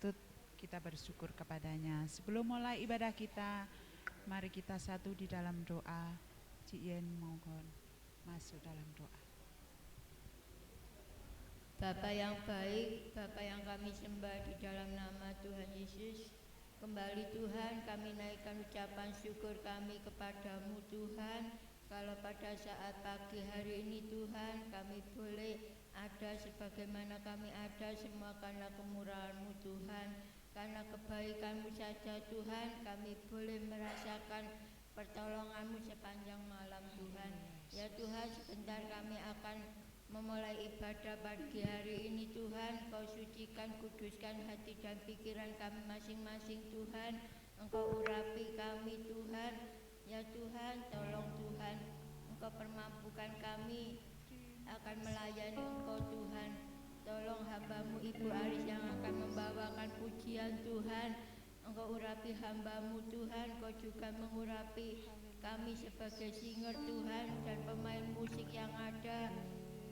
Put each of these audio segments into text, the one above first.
patut kita bersyukur kepadanya. Sebelum mulai ibadah kita, mari kita satu di dalam doa. Cik Yen mohon masuk dalam doa. Bapa yang baik, Bapa yang kami sembah di dalam nama Tuhan Yesus, kembali Tuhan kami naikkan ucapan syukur kami kepadamu Tuhan. Kalau pada saat pagi hari ini Tuhan kami boleh ada sebagaimana kami ada, semua karena kemurahan-Mu Tuhan, karena kebaikan-Mu saja Tuhan kami boleh merasakan pertolongan-Mu sepanjang malam Tuhan. Ya Tuhan, sebentar kami akan memulai ibadah pagi hari ini Tuhan. Kau sucikan, kuduskan hati dan pikiran kami masing-masing Tuhan. Engkau urapi kami Tuhan. Ya Tuhan, tolong Tuhan, Engkau permampukan kami akan melayani Engkau Tuhan. Tolong hamba-Mu Ibu Aris yang akan membawakan pujian Tuhan. Engkau urapi hamba-Mu Tuhan. Kau juga mengurapi kami sebagai singer Tuhan dan pemain musik yang ada,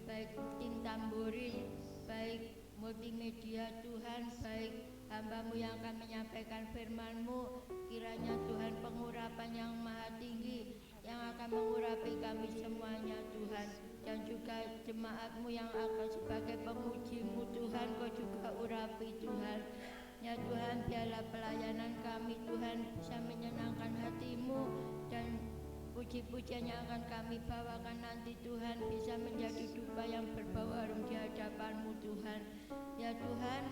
baik tim tamborin, baik multimedia Tuhan, baik hamba-Mu yang akan menyampaikan firman-Mu. Kiranya Tuhan pengurapan yang maha tinggi yang akan mengurapi kami semuanya Tuhan, dan juga jemaat-Mu yang akan sebagai pemuji-Mu Tuhan, Kau juga urapi Tuhan. Ya Tuhan, biarlah pelayanan kami Tuhan bisa menyenangkan hati-Mu, dan puji-pujian yang akan kami bawakan nanti Tuhan bisa menjadi dupa yang berbau harum di hadapan-Mu Tuhan. Ya Tuhan,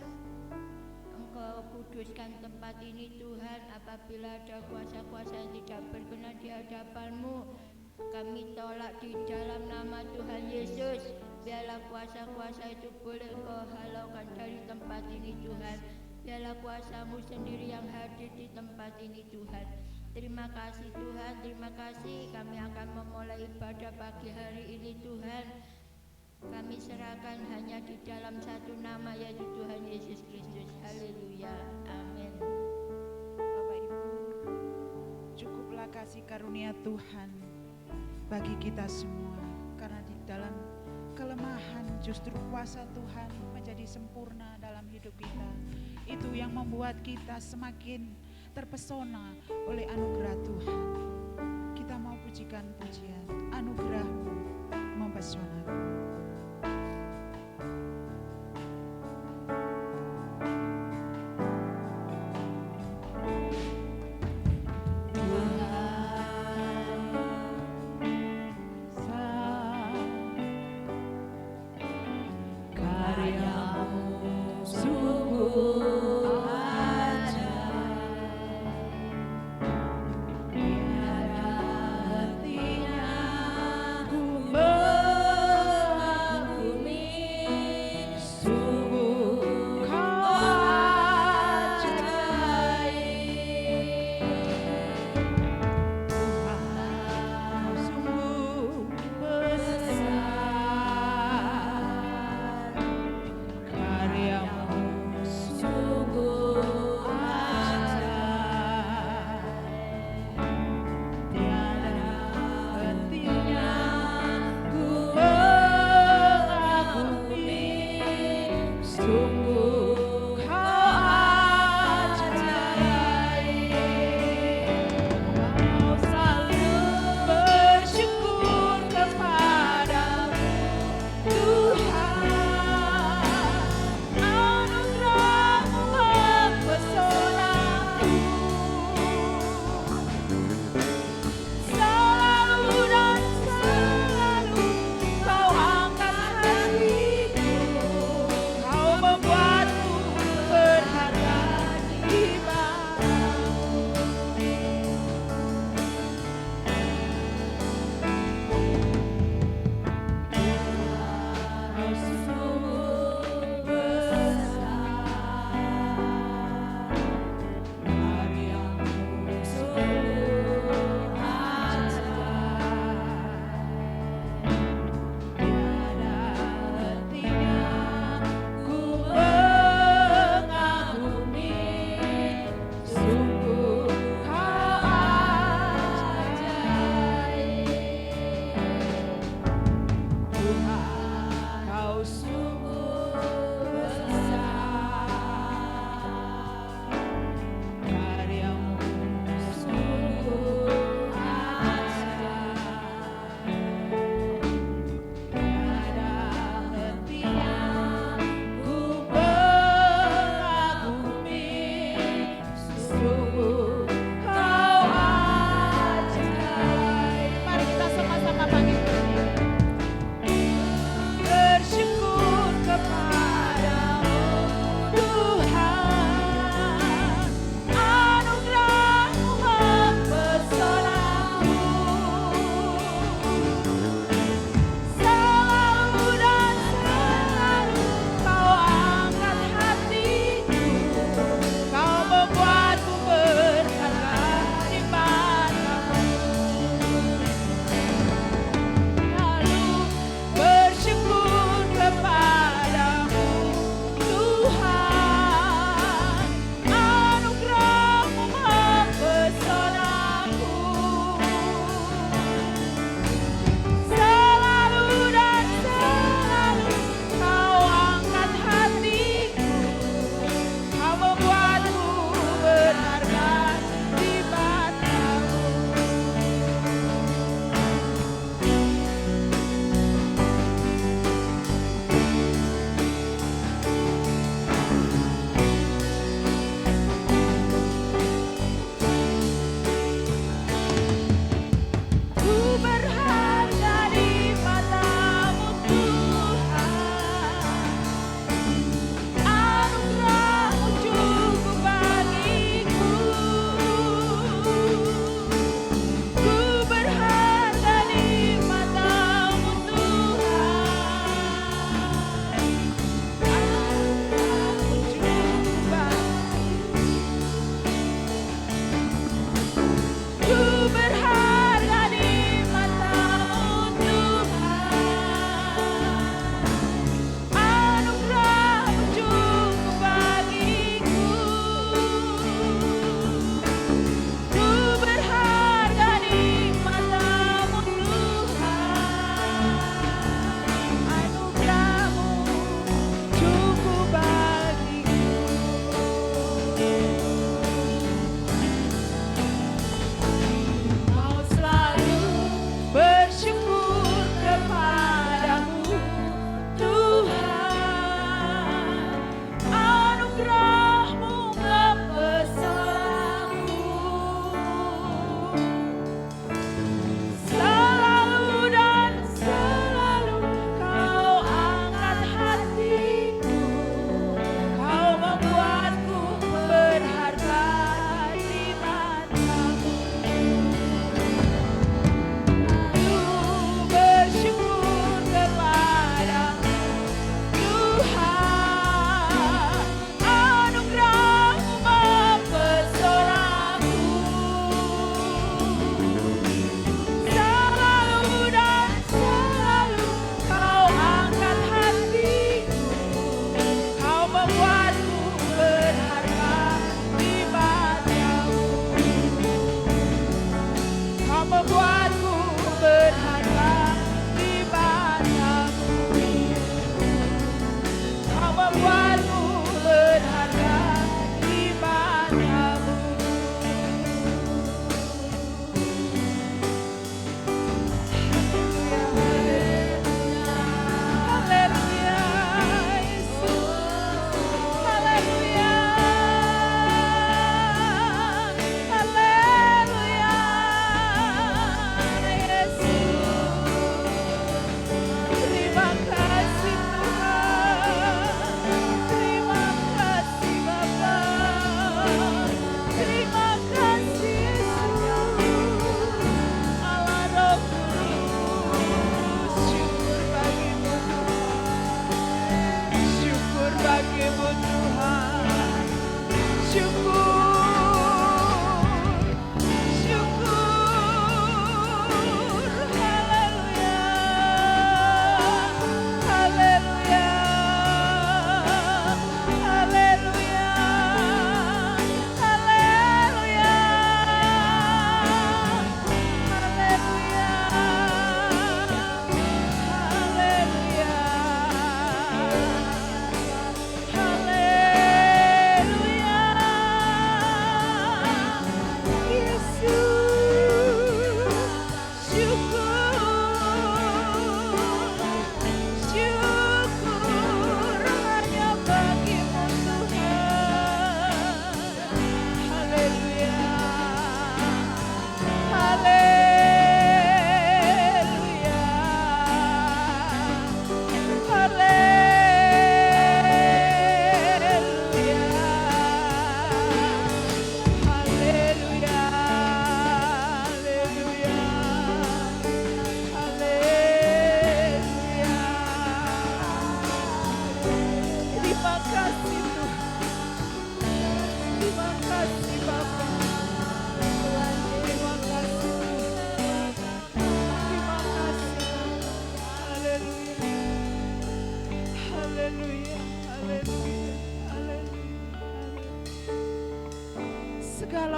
Engkau kuduskan tempat ini Tuhan. Apabila ada kuasa-kuasa yang tidak berkenan di hadapan-Mu, kami tolak di dalam nama Tuhan Yesus. Biarlah kuasa-kuasa itu boleh Engkau halaukan dari tempat ini Tuhan. Biarlah kuasa-Mu sendiri yang hadir di tempat ini Tuhan. Terima kasih Tuhan, terima kasih. Kami akan memulai ibadah pagi hari ini Tuhan. Kami serahkan hanya di dalam satu nama, yaitu Tuhan Yesus Kristus. Haleluya, amin. Bapak Ibu, cukuplah kasih karunia Tuhan bagi kita semua, karena di dalam kelemahan justru kuasa Tuhan menjadi sempurna dalam hidup kita. Itu yang membuat kita semakin terpesona oleh anugerah Tuhan. Kita mau pujikan pujian, anugerah-Mu mempesona. Tiada hentinya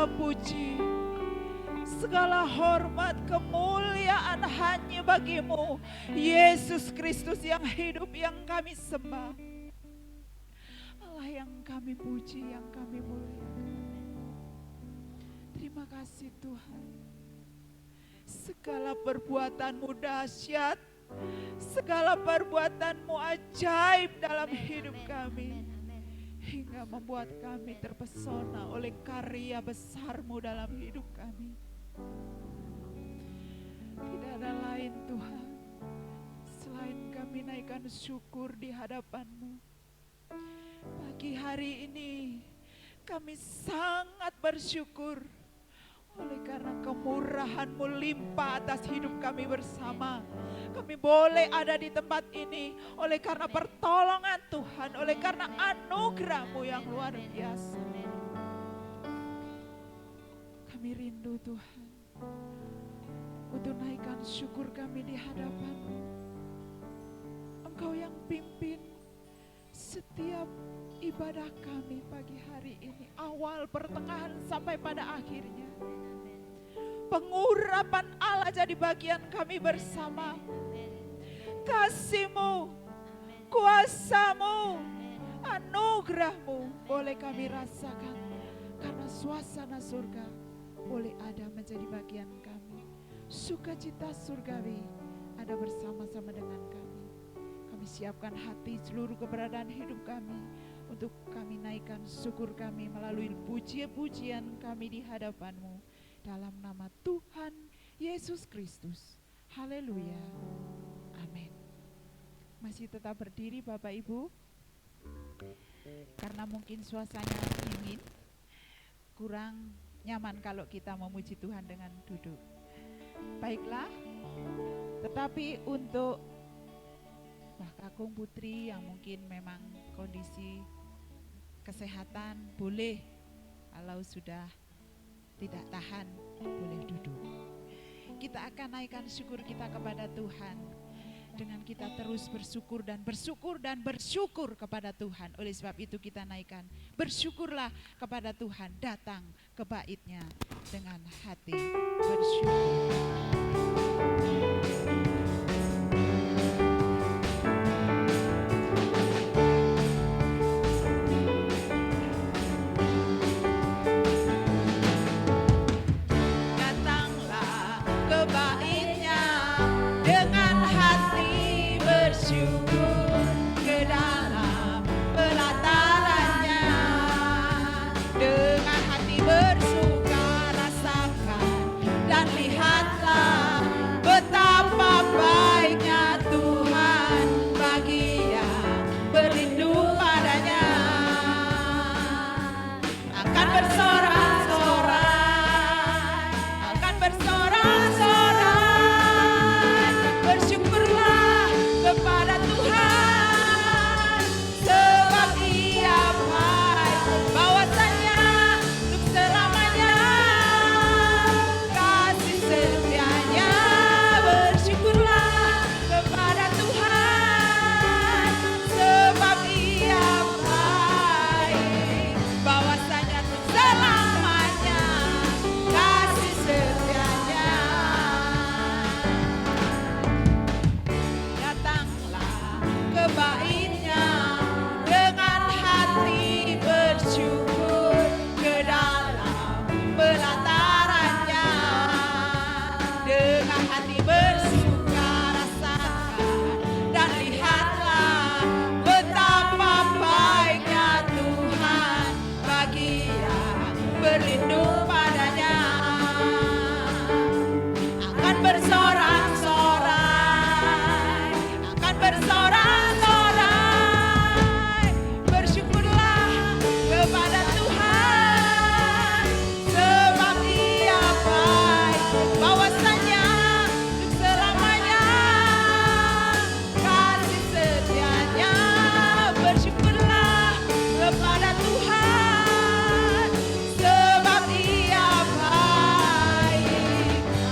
segala puji, segala hormat, kemuliaan hanya bagimu, Yesus Kristus yang hidup, yang kami sembah. Allah yang kami puji, yang kami muliakan. Terima kasih Tuhan. Segala perbuatan-Mu dahsyat, segala perbuatan-Mu ajaib dalam hidup kami, hingga membuat kami terpesona oleh karya besar-Mu dalam hidup kami. Tidak ada lain Tuhan selain kami naikkan syukur di hadapan-Mu. Pagi hari ini kami sangat bersyukur oleh karena kemurahan-Mu limpah atas hidup kami bersama. Kami boleh ada di tempat ini oleh karena pertolongan Tuhan, oleh karena anugerah-Mu yang luar biasa. Kami rindu Tuhan untuk naikkan syukur kami di hadapan-Mu. Engkau yang pimpin setiap ibadah kami pagi hari ini, awal, pertengahan, sampai pada akhirnya. Pengurapan Allah jadi bagian kami bersama. Kasih-Mu, kuasa-Mu, anugerah-Mu boleh kami rasakan, karena suasana surga boleh ada menjadi bagian kami. Sukacita surgawi ada bersama-sama dengan kami. Kami siapkan hati, seluruh keberadaan hidup kami untuk kami naikkan syukur kami melalui puji-pujian kami di hadapan-Mu. Dalam nama Tuhan Yesus Kristus. Haleluya. Amin. Masih tetap berdiri Bapak Ibu. Karena mungkin suasananya dingin, kurang nyaman kalau kita memuji Tuhan dengan duduk. Baiklah. Tetapi untuk Mbah Kakung Putri yang mungkin memang kondisi kesehatan, boleh kalau sudah tidak tahan, boleh duduk. Kita akan naikkan syukur kita kepada Tuhan dengan kita terus bersyukur dan bersyukur dan bersyukur kepada Tuhan. Oleh sebab itu kita naikkan, bersyukurlah kepada Tuhan, datang ke bait-Nya dengan hati bersyukur.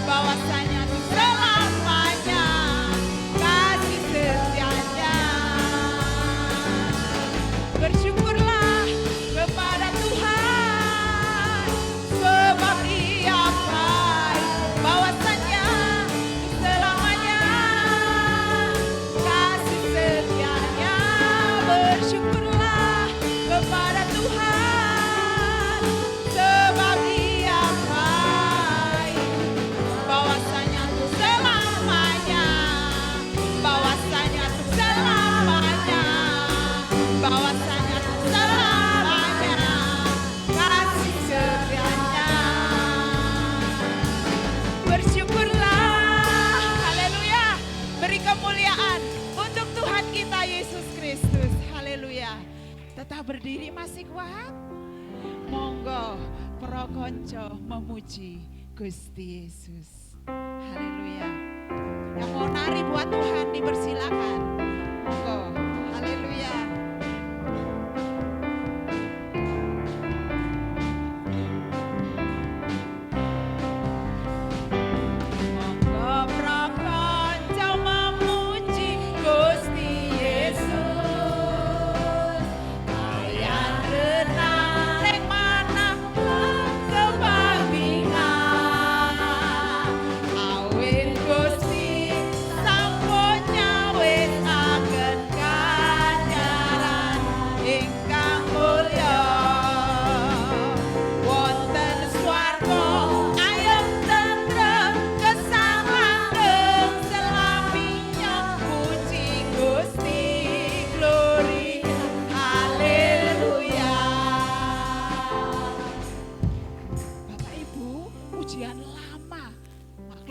Bahwasanya Tuhan berdiri masih kuat? Monggo para kanca memuji Gusti Yesus. Haleluya. Yang mau nari buat Tuhan dipersilakan. Monggo. Haleluya.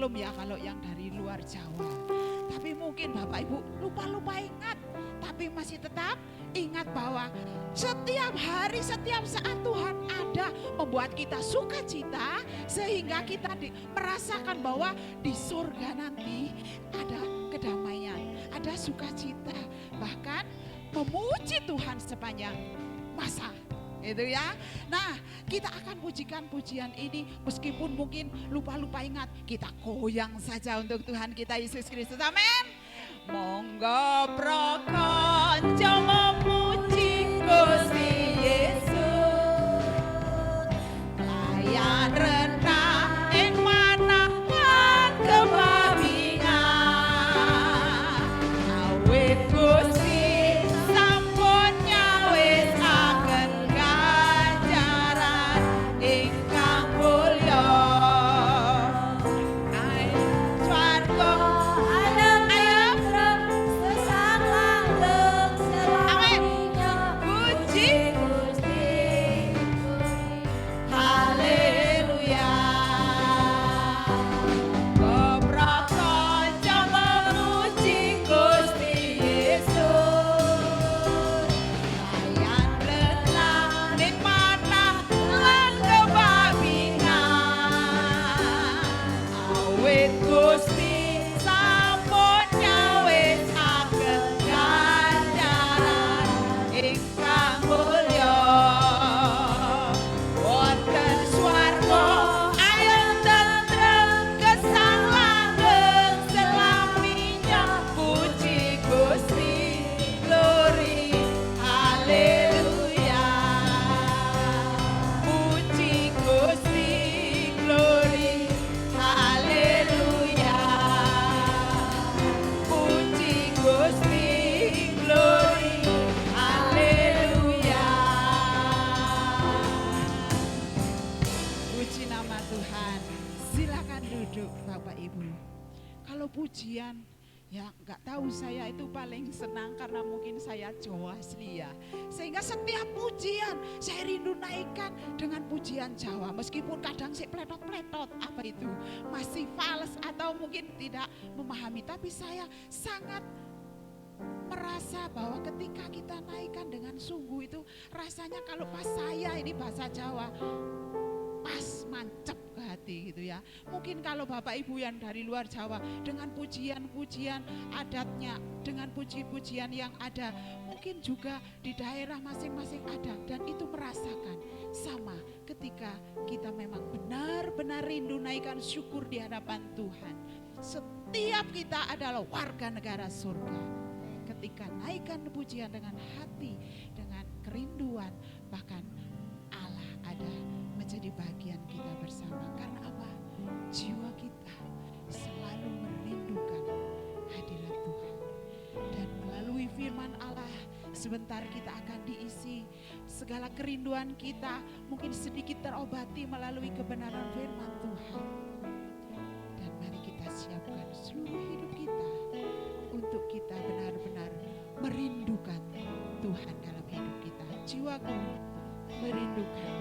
Ya kalau yang dari luar Jawa, tapi mungkin Bapak Ibu lupa ingat, tapi masih tetap ingat bahwa setiap hari, setiap saat Tuhan ada membuat kita sukacita, sehingga kita merasakan bahwa di surga nanti ada kedamaian, ada sukacita, bahkan memuji Tuhan sepanjang masa. Itu ya. Nah, kita akan pujikan pujian ini meskipun mungkin lupa ingat, kita goyang saja untuk Tuhan kita Yesus Kristus. Amin. Monggo pro kanca memuji Gusti Yesus. Layan rendah ing manahan kebabingan. Awit Gusti sampun nyawisaken ingkang mulya. Swarga ayem sesang langgeng selaminya puji Gusti. Haleluya. Beberapa kanca memuji Gusti Yesus. Layan rendah ning manah lan kebabingan. Awit Gusti sampun nyawisaken ganjaran ingkang mulya. Wonten swarga ayem tentrem gesang langgeng selaminya puji Gusti. Glory. Haleluya. Puji Gusti. Glory. Haleluya. Puji Gusti. Glory. Haleluya. Puji nama Tuhan. Silakan duduk Bapak Ibu. Kalau pujian, ya nggak tahu, saya itu paling senang karena mungkin saya Jawa asli ya. Sehingga setiap pujian saya rindu naikkan dengan pujian Jawa. Meskipun kadang saya pletot-pletot, apa itu, masih fals atau mungkin tidak memahami. Tapi saya sangat merasa bahwa ketika kita naikkan dengan sungguh itu, rasanya kalau pas saya ini bahasa Jawa, pas mancep ke hati gitu ya. Mungkin kalau Bapak Ibu yang dari luar Jawa dengan pujian-pujian adatnya, dengan puji-pujian yang ada, mungkin juga di daerah masing-masing ada, dan itu merasakan sama ketika kita memang benar-benar rindu naikkan syukur di hadapan Tuhan. Setiap kita adalah warga negara surga. Ketika naikkan pujian dengan hati, dengan kerinduan, bahkan Allah ada menjadi bagian kita bersama. Karena apa? Jiwa kita selalu merindukan hadirat Tuhan. Dan melalui firman Allah, sebentar kita akan diisi segala kerinduan kita, mungkin sedikit terobati melalui kebenaran firman Tuhan. Dan mari kita siapkan seluruh hidup kita untuk kita benar-benar merindukan Tuhan dalam hidup kita. Jiwaku merindukan.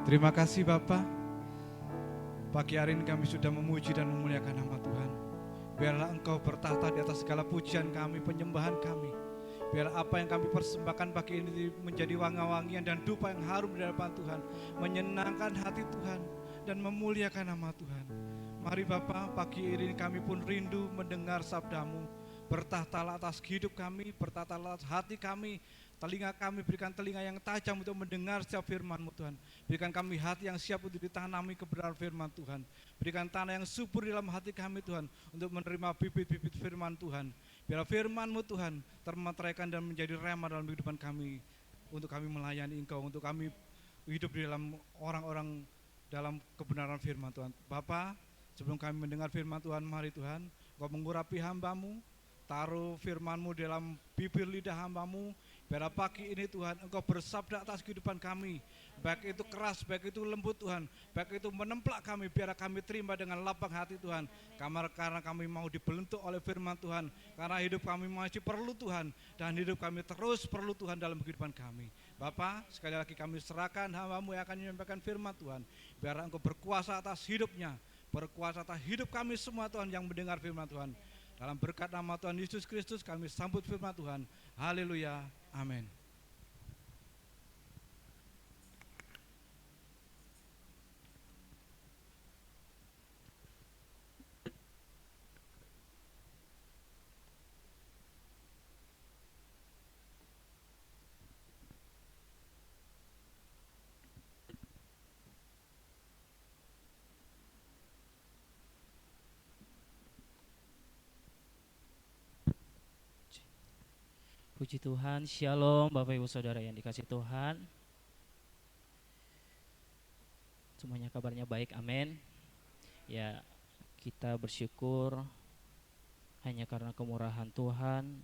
Terima kasih Bapa. Pagi hari ini kami sudah memuji dan memuliakan nama Tuhan. Biarlah Engkau bertahta di atas segala pujian kami, penyembahan kami. Biar apa yang kami persembahkan pagi ini menjadi wangi-wangian dan dupa yang harum di hadapan Tuhan, menyenangkan hati Tuhan dan memuliakan nama Tuhan. Mari Bapa, pagi ini kami pun rindu mendengar sabda-Mu. Bertahtalah atas hidup kami, bertahtalah atas hati kami. Telinga kami berikan telinga yang tajam untuk mendengar setiap firman-Mu Tuhan. Berikan kami hati yang siap untuk ditanami kebenaran firman Tuhan. Berikan tanah yang subur di dalam hati kami Tuhan, untuk menerima bibit-bibit firman Tuhan. Biar firman-Mu Tuhan termateraikan dan menjadi rema dalam kehidupan kami, untuk kami melayani Engkau, untuk kami hidup di dalam orang-orang dalam kebenaran firman Tuhan. Bapa, sebelum kami mendengar firman Tuhan, mari Tuhan Engkau mengurapi hamba-Mu, taruh firman-Mu dalam bibir lidah hamba-Mu. Biar pagi ini Tuhan Engkau bersabda atas kehidupan kami, baik itu keras, baik itu lembut Tuhan, baik itu menemplak kami, biar kami terima dengan lapang hati Tuhan. Karena kami mau dibentuk oleh firman Tuhan, karena hidup kami masih perlu Tuhan, dan hidup kami terus perlu Tuhan dalam kehidupan kami. Bapa, sekali lagi kami serahkan hamba-Mu yang akan menyampaikan firman Tuhan. Biar Engkau berkuasa atas hidupnya, berkuasa atas hidup kami semua Tuhan yang mendengar firman Tuhan. Dalam berkat nama Tuhan Yesus Kristus kami sambut firman Tuhan. Haleluya. Amin. Puji Tuhan, Shalom Bapak Ibu Saudara yang dikasih Tuhan. Semuanya kabarnya baik, amin. Ya, kita bersyukur hanya karena kemurahan Tuhan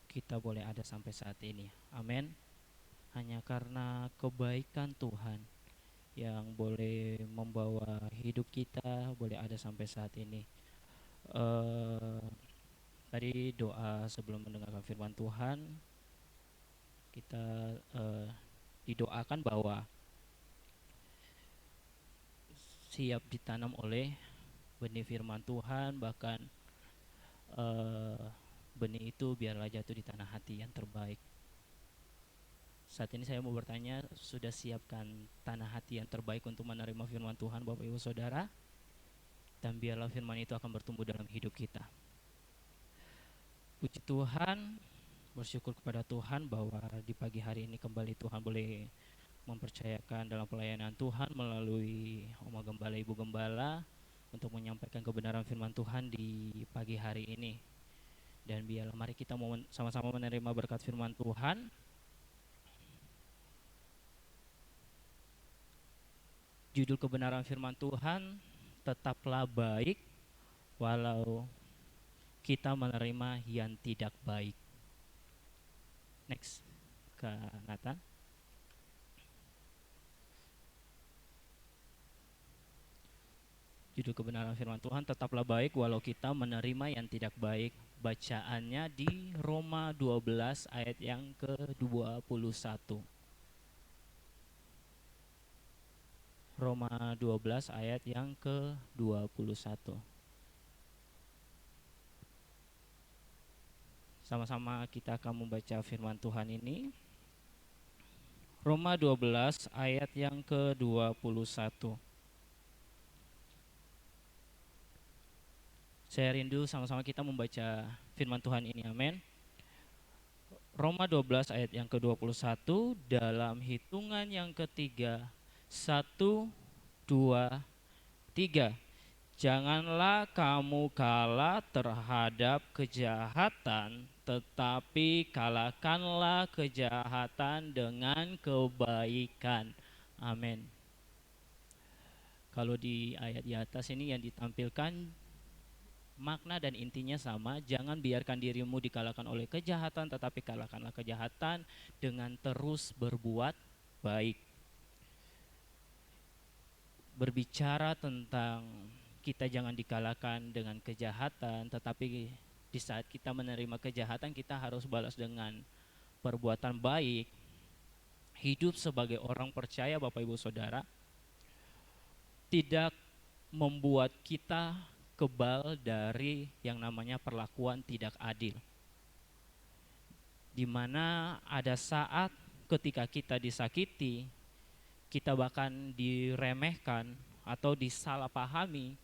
kita boleh ada sampai saat ini, amin. Hanya karena kebaikan Tuhan yang boleh membawa hidup kita boleh ada sampai saat ini. Tadi doa sebelum mendengarkan firman Tuhan, kita didoakan bahwa siap ditanam oleh benih firman Tuhan, bahkan benih itu biarlah jatuh di tanah hati yang terbaik. Saat ini saya mau bertanya, sudah siapkan tanah hati yang terbaik untuk menerima firman Tuhan Bapak Ibu Saudara? Dan biarlah firman itu akan bertumbuh dalam hidup kita. Puji Tuhan, bersyukur kepada Tuhan bahwa di pagi hari ini kembali Tuhan boleh mempercayakan dalam pelayanan Tuhan melalui Oma Gembala, Ibu Gembala untuk menyampaikan kebenaran firman Tuhan di pagi hari ini. Dan biarlah mari kita mau sama-sama menerima berkat firman Tuhan. Judul kebenaran firman Tuhan, tetaplah baik walau kita menerima yang tidak baik. Next, ke Nathan. Judul kebenaran firman Tuhan, tetaplah baik walau kita menerima yang tidak baik. Bacaannya di Roma 12 ayat yang ke-21. Roma 12 ayat yang ke-21. Sama-sama kita akan membaca firman Tuhan ini. Roma 12 ayat yang ke-21. Saya rindu sama-sama kita membaca firman Tuhan ini, amin. Roma 12 ayat yang ke-21, dalam hitungan yang ketiga, 1, 2, 3. Janganlah kamu kalah terhadap kejahatan, tetapi kalahkanlah kejahatan dengan kebaikan. Amin. Kalau di ayat di atas ini yang ditampilkan makna dan intinya sama. Jangan biarkan dirimu dikalahkan oleh kejahatan, tetapi kalahkanlah kejahatan dengan terus berbuat baik. Berbicara tentang kita jangan dikalahkan dengan kejahatan, tetapi di saat kita menerima kejahatan kita harus balas dengan perbuatan baik. Hidup sebagai orang percaya Bapak Ibu Saudara, tidak membuat kita kebal dari yang namanya perlakuan tidak adil. Di mana ada saat ketika kita disakiti, kita bahkan diremehkan atau disalahpahami.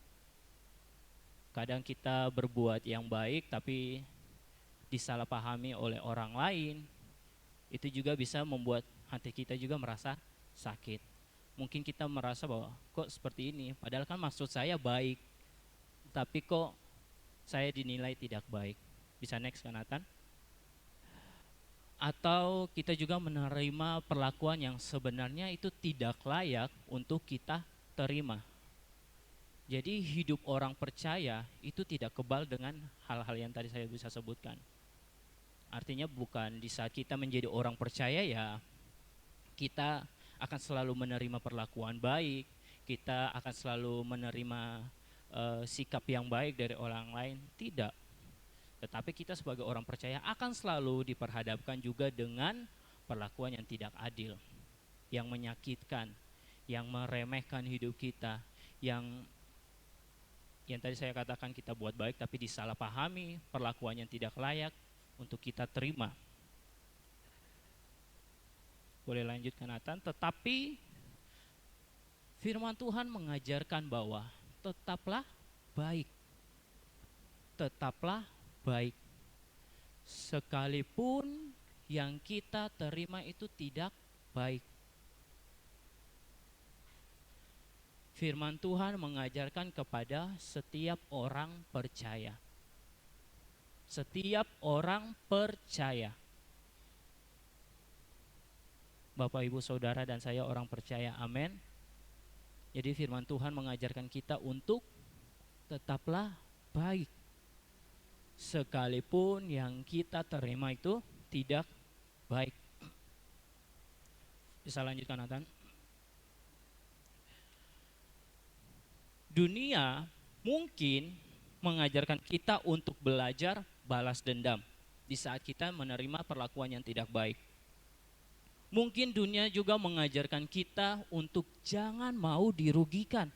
Kadang kita berbuat yang baik tapi disalahpahami oleh orang lain. Itu juga bisa membuat hati kita juga merasa sakit. Mungkin kita merasa bahwa kok seperti ini, padahal kan maksud saya baik, tapi kok saya dinilai tidak baik. Bisa next kan Nathan? Atau kita juga menerima perlakuan yang sebenarnya itu tidak layak untuk kita terima. Jadi hidup orang percaya itu tidak kebal dengan hal-hal yang tadi saya bisa sebutkan. Artinya bukan di saat kita menjadi orang percaya ya kita akan selalu menerima perlakuan baik, kita akan selalu menerima sikap yang baik dari orang lain, tidak. Tetapi kita sebagai orang percaya akan selalu diperhadapkan juga dengan perlakuan yang tidak adil, yang menyakitkan, yang meremehkan hidup kita, yang tadi saya katakan kita buat baik tapi disalahpahami, perlakuan yang tidak layak untuk kita terima. Boleh lanjutkan Nathan, tetapi firman Tuhan mengajarkan bahwa tetaplah baik. Tetaplah baik. Sekalipun yang kita terima itu tidak baik. Firman Tuhan mengajarkan kepada setiap orang percaya. Setiap orang percaya. Bapak, Ibu, Saudara, dan saya orang percaya, amin. Jadi firman Tuhan mengajarkan kita untuk tetaplah baik. Sekalipun yang kita terima itu tidak baik. Bisa lanjutkan Nathan? Dunia mungkin mengajarkan kita untuk belajar balas dendam di saat kita menerima perlakuan yang tidak baik. Mungkin dunia juga mengajarkan kita untuk jangan mau dirugikan.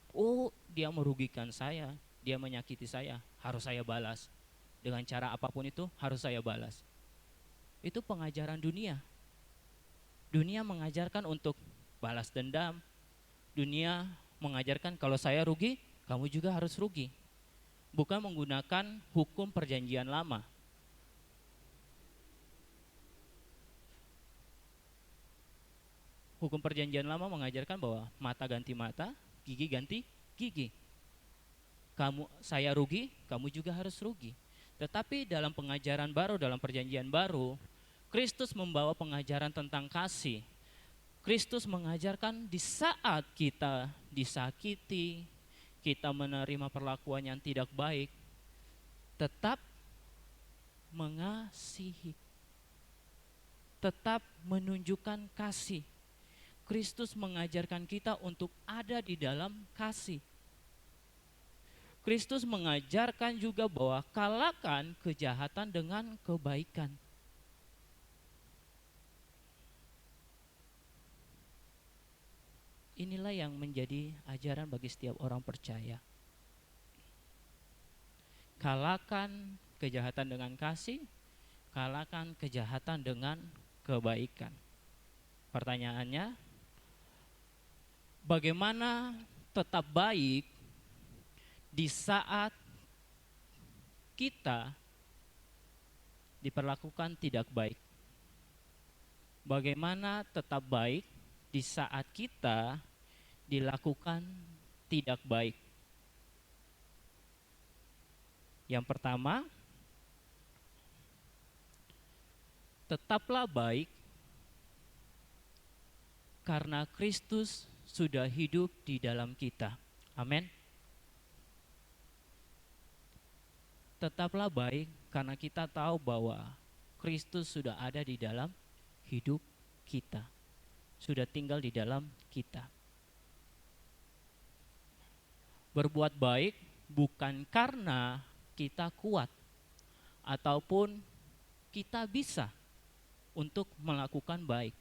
Oh, dia merugikan saya, dia menyakiti saya, harus saya balas. Dengan cara apapun itu harus saya balas. Itu pengajaran dunia. Dunia mengajarkan untuk balas dendam. Dunia mengajarkan kalau saya rugi, kamu juga harus rugi. Bukan menggunakan hukum perjanjian lama. Hukum perjanjian lama mengajarkan bahwa mata ganti mata, gigi ganti gigi. Saya rugi, kamu juga harus rugi. Tetapi dalam pengajaran baru, dalam perjanjian baru, Kristus membawa pengajaran tentang kasih. Kristus mengajarkan di saat kita disakiti, kita menerima perlakuan yang tidak baik, tetap mengasihi, tetap menunjukkan kasih. Kristus mengajarkan kita untuk ada di dalam kasih. Kristus mengajarkan juga bahwa kalahkan kejahatan dengan kebaikan. Inilah yang menjadi ajaran bagi setiap orang percaya. Kalahkan kejahatan dengan kasih, kalahkan kejahatan dengan kebaikan. Pertanyaannya, bagaimana tetap baik di saat kita diperlakukan tidak baik? Bagaimana tetap baik di saat kita dilakukan tidak baik? Yang pertama, tetaplah baik karena Kristus sudah hidup di dalam kita. Amin. Tetaplah baik karena kita tahu bahwa Kristus sudah ada di dalam hidup kita. Sudah tinggal di dalam kita. Berbuat baik bukan karena kita kuat ataupun kita bisa untuk melakukan baik,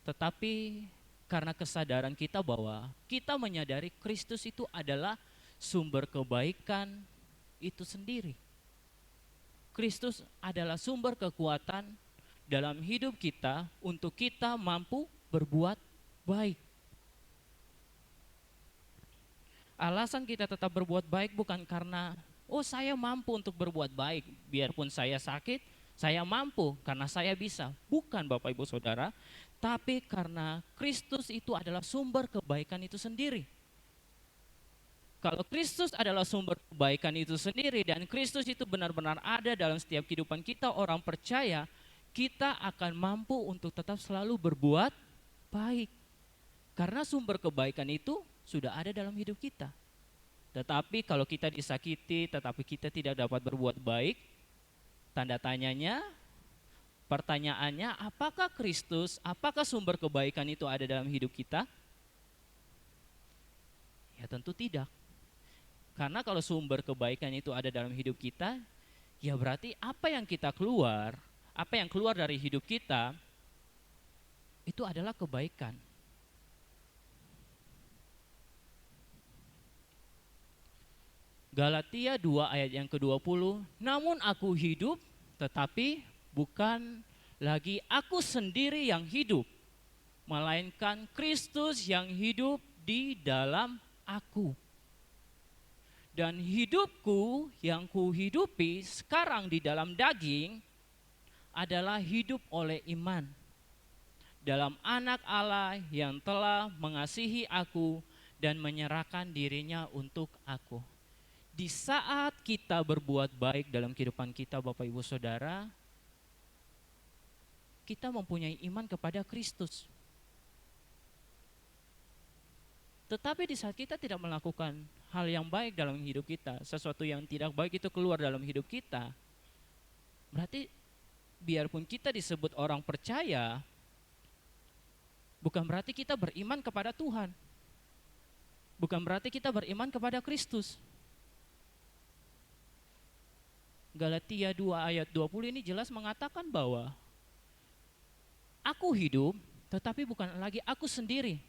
tetapi karena kesadaran kita bahwa kita menyadari Kristus itu adalah sumber kebaikan itu sendiri. Kristus adalah sumber kekuatan dalam hidup kita untuk kita mampu berbuat baik. Alasan kita tetap berbuat baik bukan karena, oh saya mampu untuk berbuat baik, biarpun saya sakit, saya mampu karena saya bisa. Bukan Bapak Ibu Saudara, tapi karena Kristus itu adalah sumber kebaikan itu sendiri. Kalau Kristus adalah sumber kebaikan itu sendiri dan Kristus itu benar-benar ada dalam setiap kehidupan kita orang percaya, kita akan mampu untuk tetap selalu berbuat baik. Karena sumber kebaikan itu sudah ada dalam hidup kita. Tetapi kalau kita disakiti tetapi kita tidak dapat berbuat baik, tanda tanyanya, pertanyaannya, apakah Kristus, apakah sumber kebaikan itu ada dalam hidup kita? Ya tentu tidak. Karena kalau sumber kebaikan itu ada dalam hidup kita, ya berarti apa yang keluar dari hidup kita, itu adalah kebaikan. Galatia 2 ayat yang ke-20, namun aku hidup tetapi bukan lagi aku sendiri yang hidup, melainkan Kristus yang hidup di dalam aku. Dan hidupku yang kuhidupi sekarang di dalam daging adalah hidup oleh iman dalam Anak Allah yang telah mengasihi aku dan menyerahkan dirinya untuk aku. Di saat kita berbuat baik dalam kehidupan kita Bapak Ibu Saudara, kita mempunyai iman kepada Kristus. Tetapi di saat kita tidak melakukan hal yang baik dalam hidup kita, sesuatu yang tidak baik itu keluar dalam hidup kita, berarti biarpun kita disebut orang percaya, bukan berarti kita beriman kepada Tuhan. Bukan berarti kita beriman kepada Kristus. Galatia 2 ayat 20 ini jelas mengatakan bahwa aku hidup, tetapi bukan lagi aku sendiri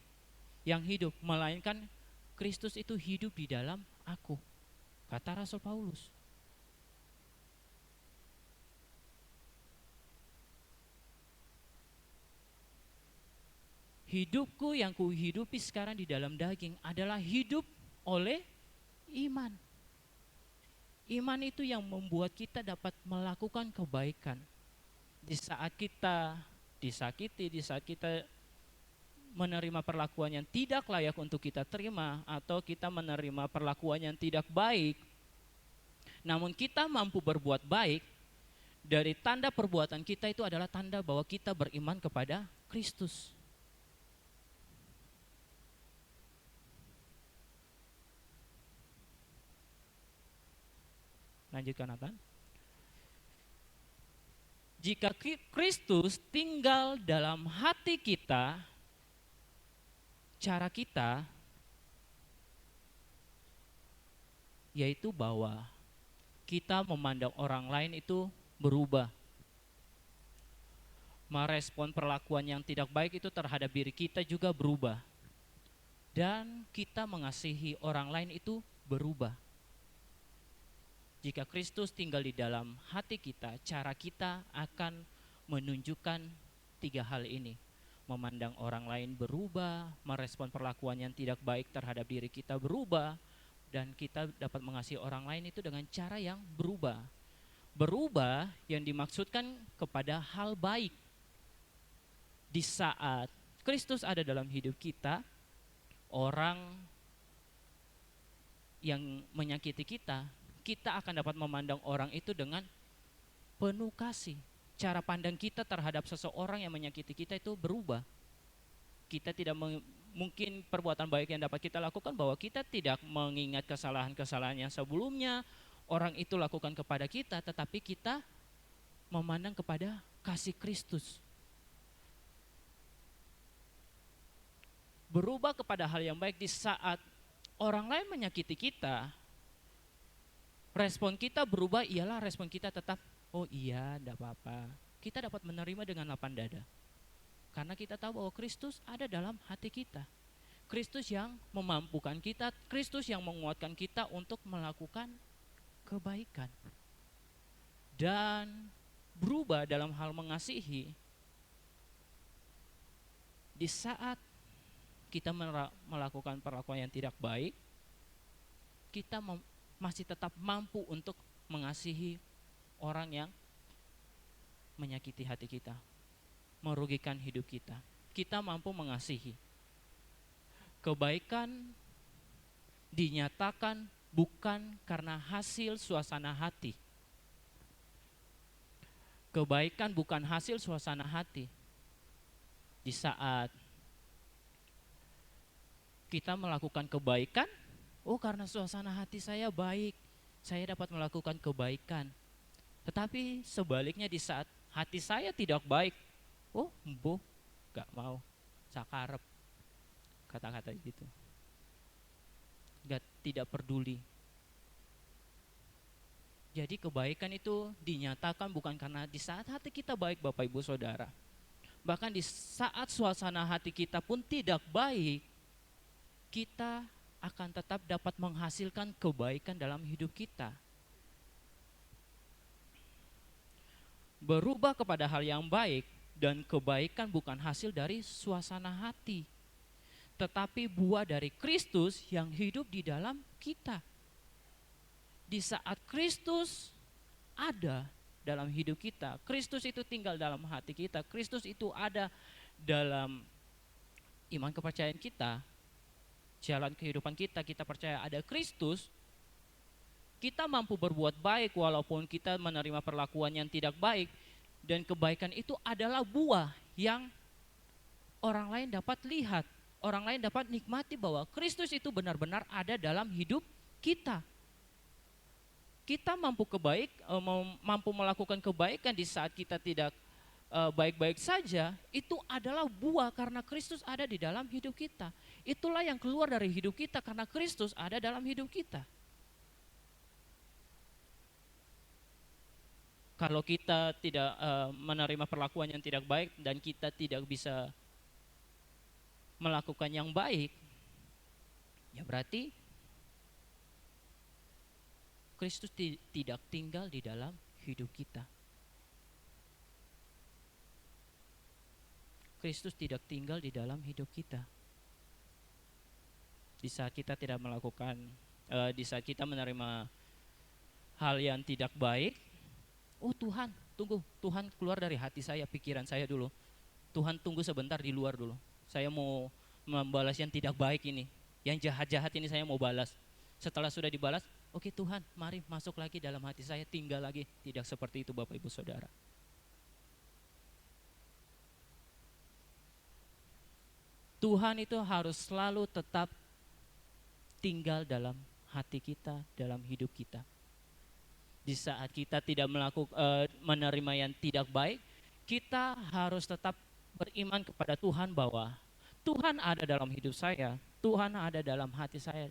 yang hidup, melainkan Kristus itu hidup di dalam aku, kata Rasul Paulus. Hidupku yang kuhidupi sekarang di dalam daging adalah hidup oleh iman. Iman itu yang membuat kita dapat melakukan kebaikan. Di saat kita disakiti, di saat kita menerima perlakuan yang tidak layak untuk kita terima, atau kita menerima perlakuan yang tidak baik, namun kita mampu berbuat baik, dari tanda perbuatan kita itu adalah tanda bahwa kita beriman kepada Kristus. Lanjutkan Nathan. Jika Kristus tinggal dalam hati kita, cara kita yaitu bahwa kita memandang orang lain itu berubah. Merespon perlakuan yang tidak baik itu terhadap diri kita juga berubah. Dan kita mengasihi orang lain itu berubah. Jika Kristus tinggal di dalam hati kita, cara kita akan menunjukkan 3 hal ini. Memandang orang lain berubah, merespon perlakuan yang tidak baik terhadap diri kita berubah, dan kita dapat mengasihi orang lain itu dengan cara yang berubah. Berubah yang dimaksudkan kepada hal baik. Di saat Kristus ada dalam hidup kita, orang yang menyakiti kita, kita akan dapat memandang orang itu dengan penuh kasih. Cara pandang kita terhadap seseorang yang menyakiti kita itu berubah. Kita tidak mungkin perbuatan baik yang dapat kita lakukan bahwa kita tidak mengingat kesalahan-kesalahan yang sebelumnya orang itu lakukan kepada kita, tetapi kita memandang kepada kasih Kristus. Berubah kepada hal yang baik di saat orang lain menyakiti kita. Respon kita berubah ialah respon kita tetap, oh iya, enggak apa-apa. Kita dapat menerima dengan lapang dada. Karena kita tahu bahwa Kristus ada dalam hati kita. Kristus yang memampukan kita, Kristus yang menguatkan kita untuk melakukan kebaikan. Dan berubah dalam hal mengasihi. Di saat kita melakukan perlakuan yang tidak baik, kita masih tetap mampu untuk mengasihi orang yang menyakiti hati kita, merugikan hidup kita. Kita mampu mengasihi. Kebaikan dinyatakan bukan karena hasil suasana hati. Kebaikan bukan hasil suasana hati. Di saat kita melakukan kebaikan, oh karena suasana hati saya baik, saya dapat melakukan kebaikan. Tetapi sebaliknya di saat hati saya tidak baik, oh embuh, gak mau, sakarep, kata-kata gitu. Tidak peduli. Jadi kebaikan itu dinyatakan bukan karena di saat hati kita baik, Bapak Ibu Saudara. Bahkan di saat suasana hati kita pun tidak baik, kita akan tetap dapat menghasilkan kebaikan dalam hidup kita. Berubah kepada hal yang baik dan kebaikan bukan hasil dari suasana hati, tetapi buah dari Kristus yang hidup di dalam kita. Di saat Kristus ada dalam hidup kita, Kristus itu tinggal dalam hati kita, Kristus itu ada dalam iman kepercayaan kita, jalan kehidupan kita, kita percaya ada Kristus, kita mampu berbuat baik walaupun kita menerima perlakuan yang tidak baik. Dan kebaikan itu adalah buah yang orang lain dapat lihat, orang lain dapat nikmati bahwa Kristus itu benar-benar ada dalam hidup kita. Kita mampu mampu melakukan kebaikan di saat kita tidak baik-baik saja, itu adalah buah karena Kristus ada di dalam hidup kita. Itulah yang keluar dari hidup kita karena Kristus ada dalam hidup kita. Kalau kita tidak menerima perlakuan yang tidak baik dan kita tidak bisa melakukan yang baik, ya berarti Kristus tidak tinggal di dalam hidup kita. Kristus tidak tinggal di dalam hidup kita. Di saat kita tidak melakukan, di saat kita menerima hal yang tidak baik, oh Tuhan, tunggu, Tuhan keluar dari hati saya, pikiran saya dulu. Tuhan tunggu sebentar di luar dulu. Saya mau membalas yang tidak baik ini, yang jahat-jahat ini saya mau balas. Setelah sudah dibalas, oke Tuhan, mari masuk lagi dalam hati saya, tinggal lagi. Tidak seperti itu Bapak Ibu Saudara. Tuhan itu harus selalu tetap tinggal dalam hati kita, dalam hidup kita. Di saat kita tidak menerima yang tidak baik, kita harus tetap beriman kepada Tuhan bahwa Tuhan ada dalam hidup saya, Tuhan ada dalam hati saya.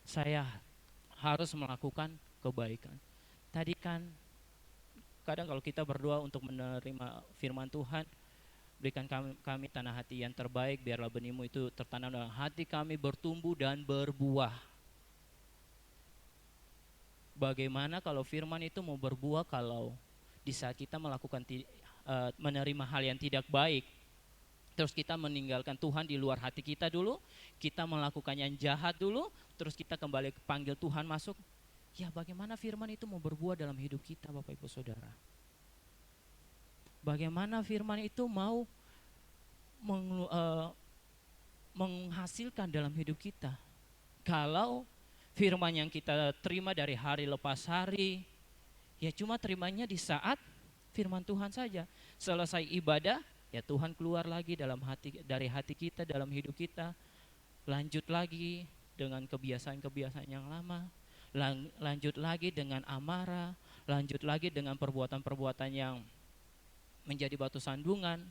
Saya harus melakukan kebaikan. Tadi kan kadang kalau kita berdoa untuk menerima firman Tuhan, berikan kami tanah hati yang terbaik, biarlah benihmu itu tertanam dalam hati kami, bertumbuh dan berbuah. Bagaimana kalau firman itu mau berbuah kalau di saat kita menerima hal yang tidak baik, terus kita meninggalkan Tuhan di luar hati kita dulu, kita melakukan yang jahat dulu, terus kita kembali panggil Tuhan masuk, ya bagaimana firman itu mau berbuah dalam hidup kita Bapak Ibu Saudara? Bagaimana firman itu mau menghasilkan dalam hidup kita? Kalau firman yang kita terima dari hari lepas hari, ya cuma terimanya di saat firman Tuhan saja. Selesai ibadah, ya Tuhan keluar lagi dari hati kita, dalam hidup kita. Lanjut lagi dengan kebiasaan-kebiasaan yang lama. Lanjut lagi dengan amarah. Lanjut lagi dengan perbuatan-perbuatan yang menjadi batu sandungan.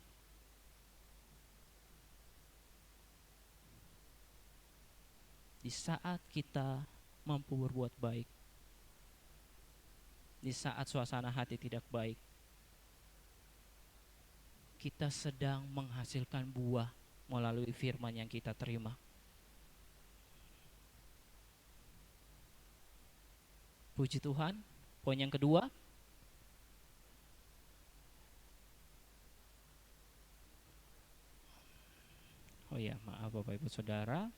Di saat kita mampu berbuat baik, di saat suasana hati tidak baik, kita sedang menghasilkan buah melalui firman yang kita terima. Puji Tuhan. Poin yang kedua, oh ya, maaf Bapak Ibu Saudara.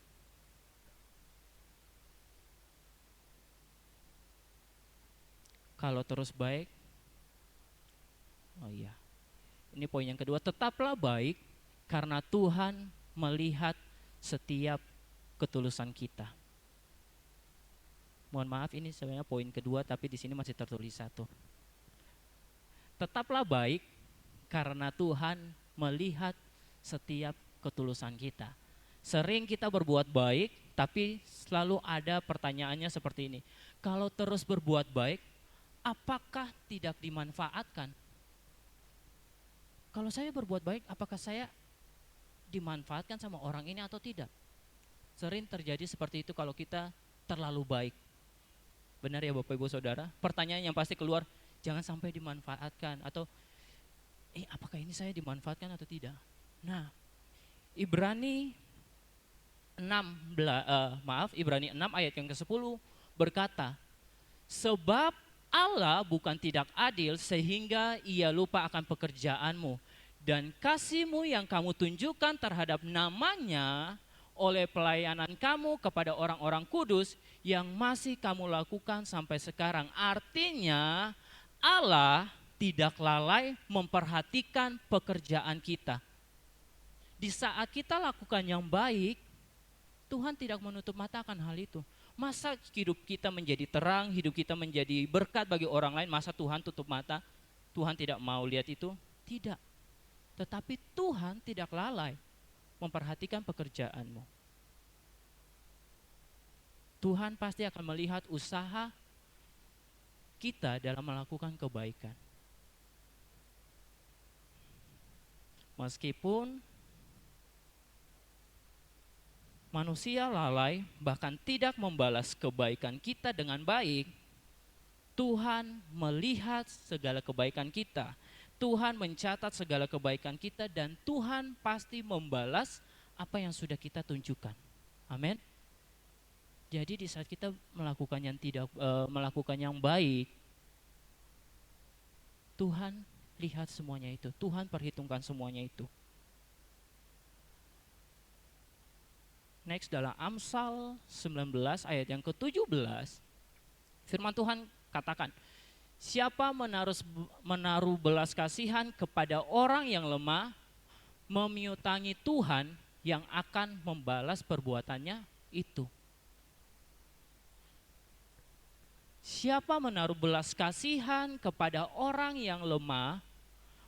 Kalau terus baik, oh iya, ini poin yang kedua, tetaplah baik karena Tuhan melihat setiap ketulusan kita. Mohon maaf, ini sebenarnya poin kedua, tapi di sini masih tertulis satu. Tetaplah baik karena Tuhan melihat setiap ketulusan kita. Sering kita berbuat baik, tapi selalu ada pertanyaannya seperti ini. Kalau terus berbuat baik, apakah tidak dimanfaatkan? Kalau saya berbuat baik, apakah saya dimanfaatkan sama orang ini atau tidak? Sering terjadi seperti itu kalau kita terlalu baik. Benar ya Bapak Ibu Saudara? Pertanyaan yang pasti keluar, jangan sampai dimanfaatkan. Atau, apakah ini saya dimanfaatkan atau tidak? Nah, Ibrani 6 ayat yang ke-10 berkata, sebab Allah bukan tidak adil sehingga ia lupa akan pekerjaanmu dan kasih-Mu yang kamu tunjukkan terhadap namanya oleh pelayanan kamu kepada orang-orang kudus yang masih kamu lakukan sampai sekarang. Artinya Allah tidak lalai memperhatikan pekerjaan kita. Di saat kita lakukan yang baik, Tuhan tidak menutup mata akan hal itu. Masa hidup kita menjadi terang, hidup kita menjadi berkat bagi orang lain, masa Tuhan tutup mata? Tuhan tidak mau lihat itu? Tidak. Tetapi Tuhan tidak lalai memperhatikan pekerjaanmu. Tuhan pasti akan melihat usaha kita dalam melakukan kebaikan. Meskipun manusia lalai, bahkan tidak membalas kebaikan kita dengan baik, Tuhan melihat segala kebaikan kita. Tuhan mencatat segala kebaikan kita dan Tuhan pasti membalas apa yang sudah kita tunjukkan. Amin. Jadi di saat kita melakukan yang baik, Tuhan lihat semuanya itu. Tuhan perhitungkan semuanya itu. Next, dalam Amsal 19 ayat yang ke-17, firman Tuhan katakan, siapa menaruh belas kasihan kepada orang yang lemah, memiutangi Tuhan yang akan membalas perbuatannya itu. Siapa menaruh belas kasihan kepada orang yang lemah,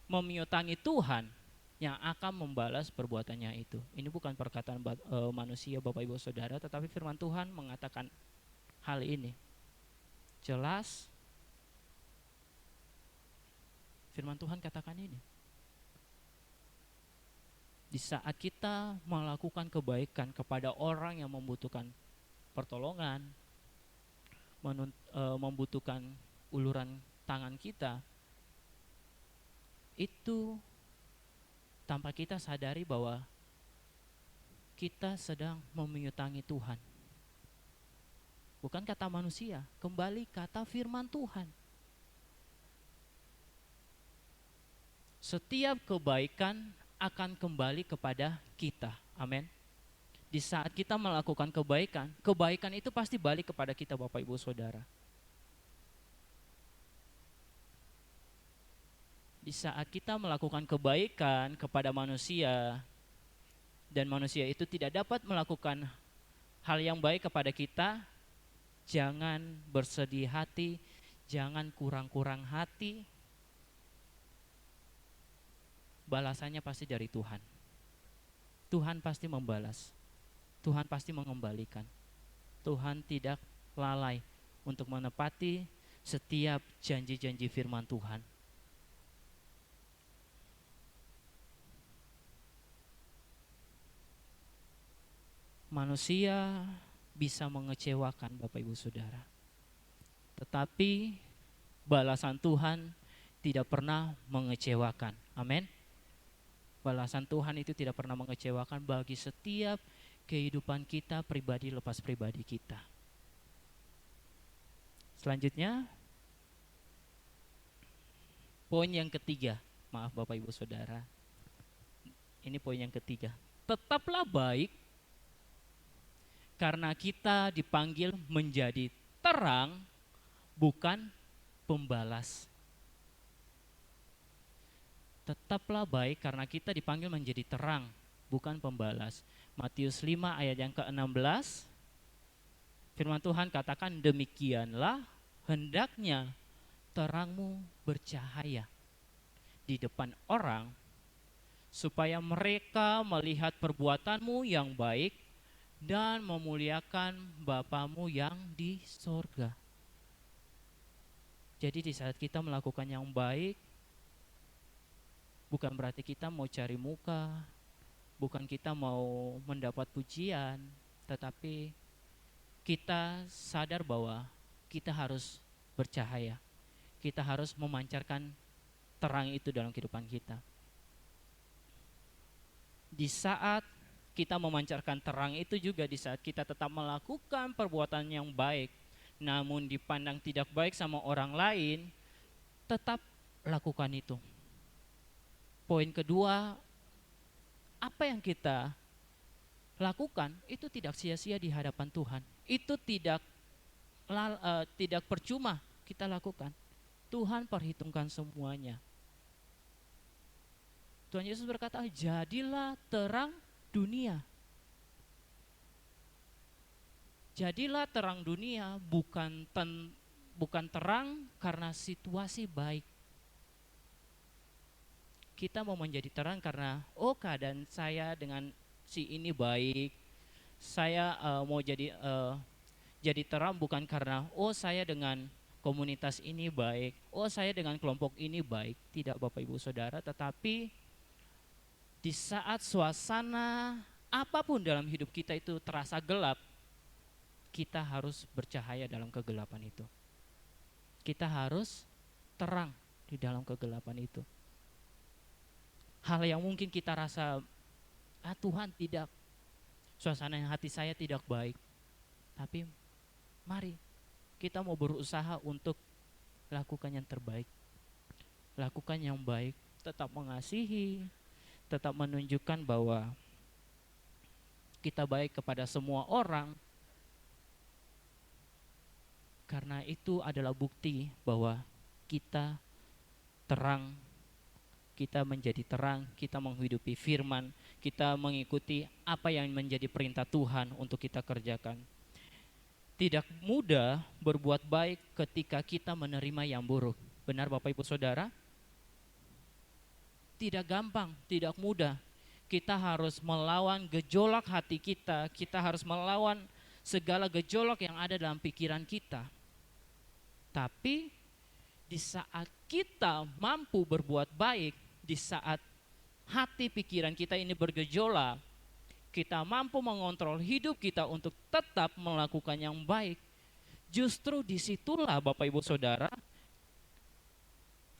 memiutangi Tuhan yang akan membalas perbuatannya itu. Ini bukan perkataan manusia Bapak Ibu Saudara, tetapi firman Tuhan mengatakan hal ini. Jelas firman Tuhan katakan ini. Di saat kita melakukan kebaikan kepada orang yang membutuhkan pertolongan, membutuhkan uluran tangan kita, itu tanpa kita sadari bahwa kita sedang memiutangi Tuhan. Bukan kata manusia, kembali kata firman Tuhan. Setiap kebaikan akan kembali kepada kita. Amin. Di saat kita melakukan kebaikan, kebaikan itu pasti balik kepada kita Bapak Ibu Saudara. Di saat kita melakukan kebaikan kepada manusia, dan manusia itu tidak dapat melakukan hal yang baik kepada kita, jangan bersedih hati, jangan kurang-kurang hati. Balasannya pasti dari Tuhan. Tuhan pasti membalas. Tuhan pasti mengembalikan. Tuhan tidak lalai untuk menepati setiap janji-janji firman Tuhan. Manusia bisa mengecewakan Bapak Ibu Saudara, tetapi balasan Tuhan tidak pernah mengecewakan. Amin. Balasan Tuhan itu tidak pernah mengecewakan bagi setiap kehidupan kita pribadi lepas pribadi kita. Selanjutnya, poin yang ketiga. Maaf Bapak Ibu Saudara. Ini poin yang ketiga. Tetaplah baik karena kita dipanggil menjadi terang, bukan pembalas. Tetaplah baik karena kita dipanggil menjadi terang, bukan pembalas. Matius 5 ayat yang ke-16, firman Tuhan katakan, demikianlah hendaknya terangmu bercahaya di depan orang, supaya mereka melihat perbuatanmu yang baik dan memuliakan Bapamu yang di sorga. Jadi di saat kita melakukan yang baik, bukan berarti kita mau cari muka, bukan kita mau mendapat pujian, tetapi kita sadar bahwa kita harus bercahaya. Kita harus memancarkan terang itu dalam kehidupan kita. Di saat kita memancarkan terang itu juga di saat kita tetap melakukan perbuatan yang baik, namun dipandang tidak baik sama orang lain, tetap lakukan itu. Poin kedua, apa yang kita lakukan itu tidak sia-sia di hadapan Tuhan. Itu tidak percuma kita lakukan. Tuhan perhitungkan semuanya. Tuhan Yesus berkata, jadilah terang dunia. Jadilah terang dunia, bukan terang karena situasi baik. Kita mau menjadi terang karena keadaan saya dengan si ini baik. Saya mau jadi terang bukan karena saya dengan komunitas ini baik, saya dengan kelompok ini baik. Tidak Bapak Ibu Saudara, tetapi di saat suasana apapun dalam hidup kita itu terasa gelap, kita harus bercahaya dalam kegelapan itu. Kita harus terang di dalam kegelapan itu. Hal yang mungkin kita rasa, Tuhan tidak, suasana hati saya tidak baik. Tapi mari kita mau berusaha untuk lakukan yang terbaik. Lakukan yang baik, tetap mengasihi, tetap menunjukkan bahwa kita baik kepada semua orang. Karena itu adalah bukti bahwa kita terang, kita menjadi terang, kita menghidupi firman, kita mengikuti apa yang menjadi perintah Tuhan untuk kita kerjakan. Tidak mudah berbuat baik ketika kita menerima yang buruk. Benar Bapak Ibu Saudara? Tidak gampang, tidak mudah. Kita harus melawan gejolak hati kita, kita harus melawan segala gejolak yang ada dalam pikiran kita. Tapi di saat kita mampu berbuat baik, di saat hati pikiran kita ini bergejolak, kita mampu mengontrol hidup kita untuk tetap melakukan yang baik. Justru disitulah Bapak Ibu Saudara,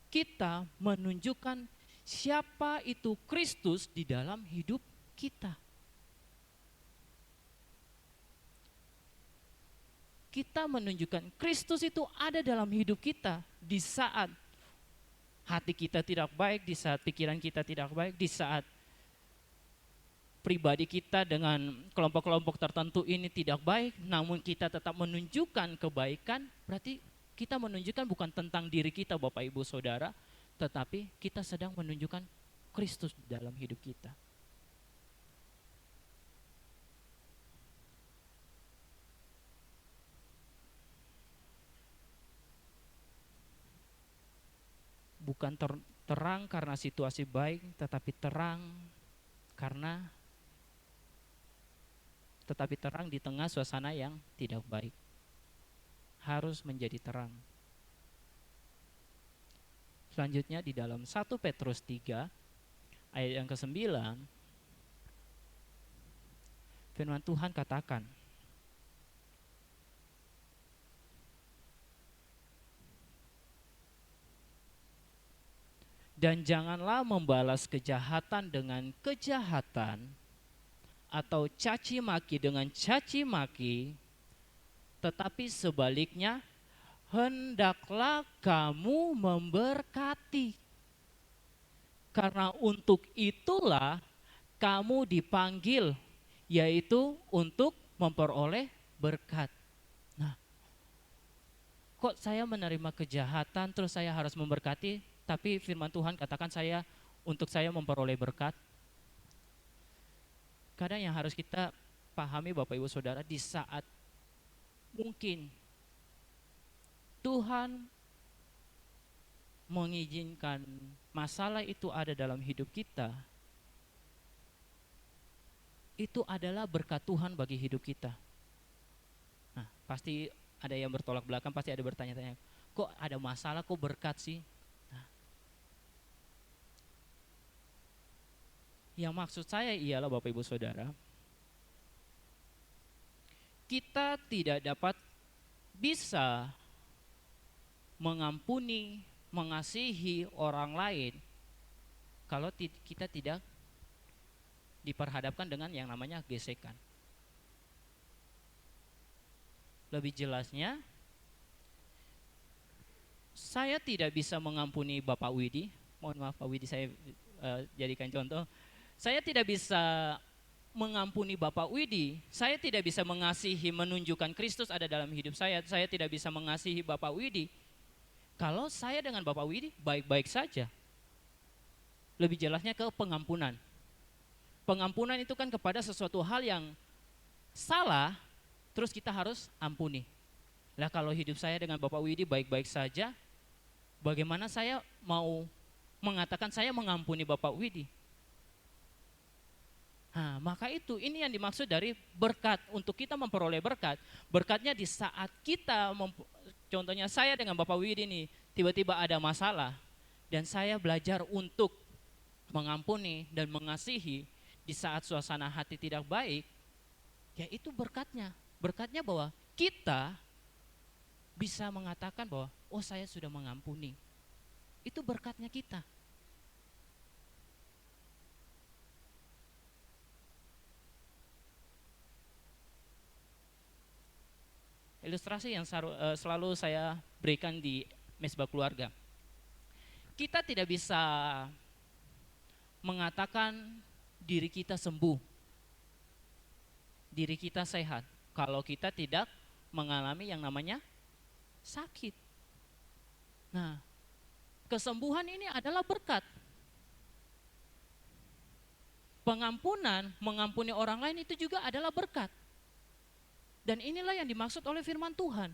kita menunjukkan siapa itu Kristus di dalam hidup kita. Kita menunjukkan Kristus itu ada dalam hidup kita di saat hati kita tidak baik, di saat pikiran kita tidak baik, di saat pribadi kita dengan kelompok-kelompok tertentu ini tidak baik, namun kita tetap menunjukkan kebaikan, berarti kita menunjukkan bukan tentang diri kita Bapak Ibu Saudara, tetapi kita sedang menunjukkan Kristus dalam hidup kita. Bukan terang karena situasi baik, tetapi terang di tengah suasana yang tidak baik. Harus menjadi terang. Selanjutnya di dalam 1 Petrus 3 ayat yang ke-9, firman Tuhan katakan, Dan janganlah membalas kejahatan dengan kejahatan atau caci maki dengan caci maki, tetapi sebaliknya hendaklah kamu memberkati. Karena untuk itulah kamu dipanggil, yaitu untuk memperoleh berkat. Nah, kok saya menerima kejahatan terus saya harus memberkati, tapi firman Tuhan katakan untuk saya memperoleh berkat? Kadang yang harus kita pahami Bapak Ibu Saudara, di saat mungkin Tuhan mengizinkan masalah itu ada dalam hidup kita, itu adalah berkat Tuhan bagi hidup kita. Nah, pasti ada yang bertolak belakang, pasti ada bertanya-tanya, kok ada masalah, kok berkat sih? Nah, yang maksud saya ialah Bapak Ibu Saudara, kita tidak dapat bisa mengampuni, mengasihi orang lain kalau kita tidak diperhadapkan dengan yang namanya gesekan. Lebih jelasnya, saya tidak bisa mengampuni Bapak Widi. Mohon maaf Pak Widi, saya jadikan contoh. Saya tidak bisa mengampuni Bapak Widi. Saya tidak bisa mengasihi, menunjukkan Kristus ada dalam hidup saya. Saya tidak bisa mengasihi Bapak Widi kalau saya dengan Bapak Widi baik-baik saja. Lebih jelasnya ke pengampunan. Pengampunan itu kan kepada sesuatu hal yang salah, terus kita harus ampuni. Lah kalau hidup saya dengan Bapak Widi baik-baik saja, bagaimana saya mau mengatakan saya mengampuni Bapak Widi? Nah, maka ini yang dimaksud dari berkat. Untuk kita memperoleh berkat, berkatnya di saat kita, contohnya saya dengan Bapak Widi ini, tiba-tiba ada masalah, dan saya belajar untuk mengampuni dan mengasihi di saat suasana hati tidak baik, ya itu berkatnya. Berkatnya bahwa kita bisa mengatakan bahwa, oh saya sudah mengampuni. Itu berkatnya kita. Ilustrasi yang selalu saya berikan di Mesbah Keluarga. Kita tidak bisa mengatakan diri kita sembuh, diri kita sehat, kalau kita tidak mengalami yang namanya sakit. Nah, kesembuhan ini adalah berkat. Pengampunan, mengampuni orang lain itu juga adalah berkat. Dan inilah yang dimaksud oleh firman Tuhan.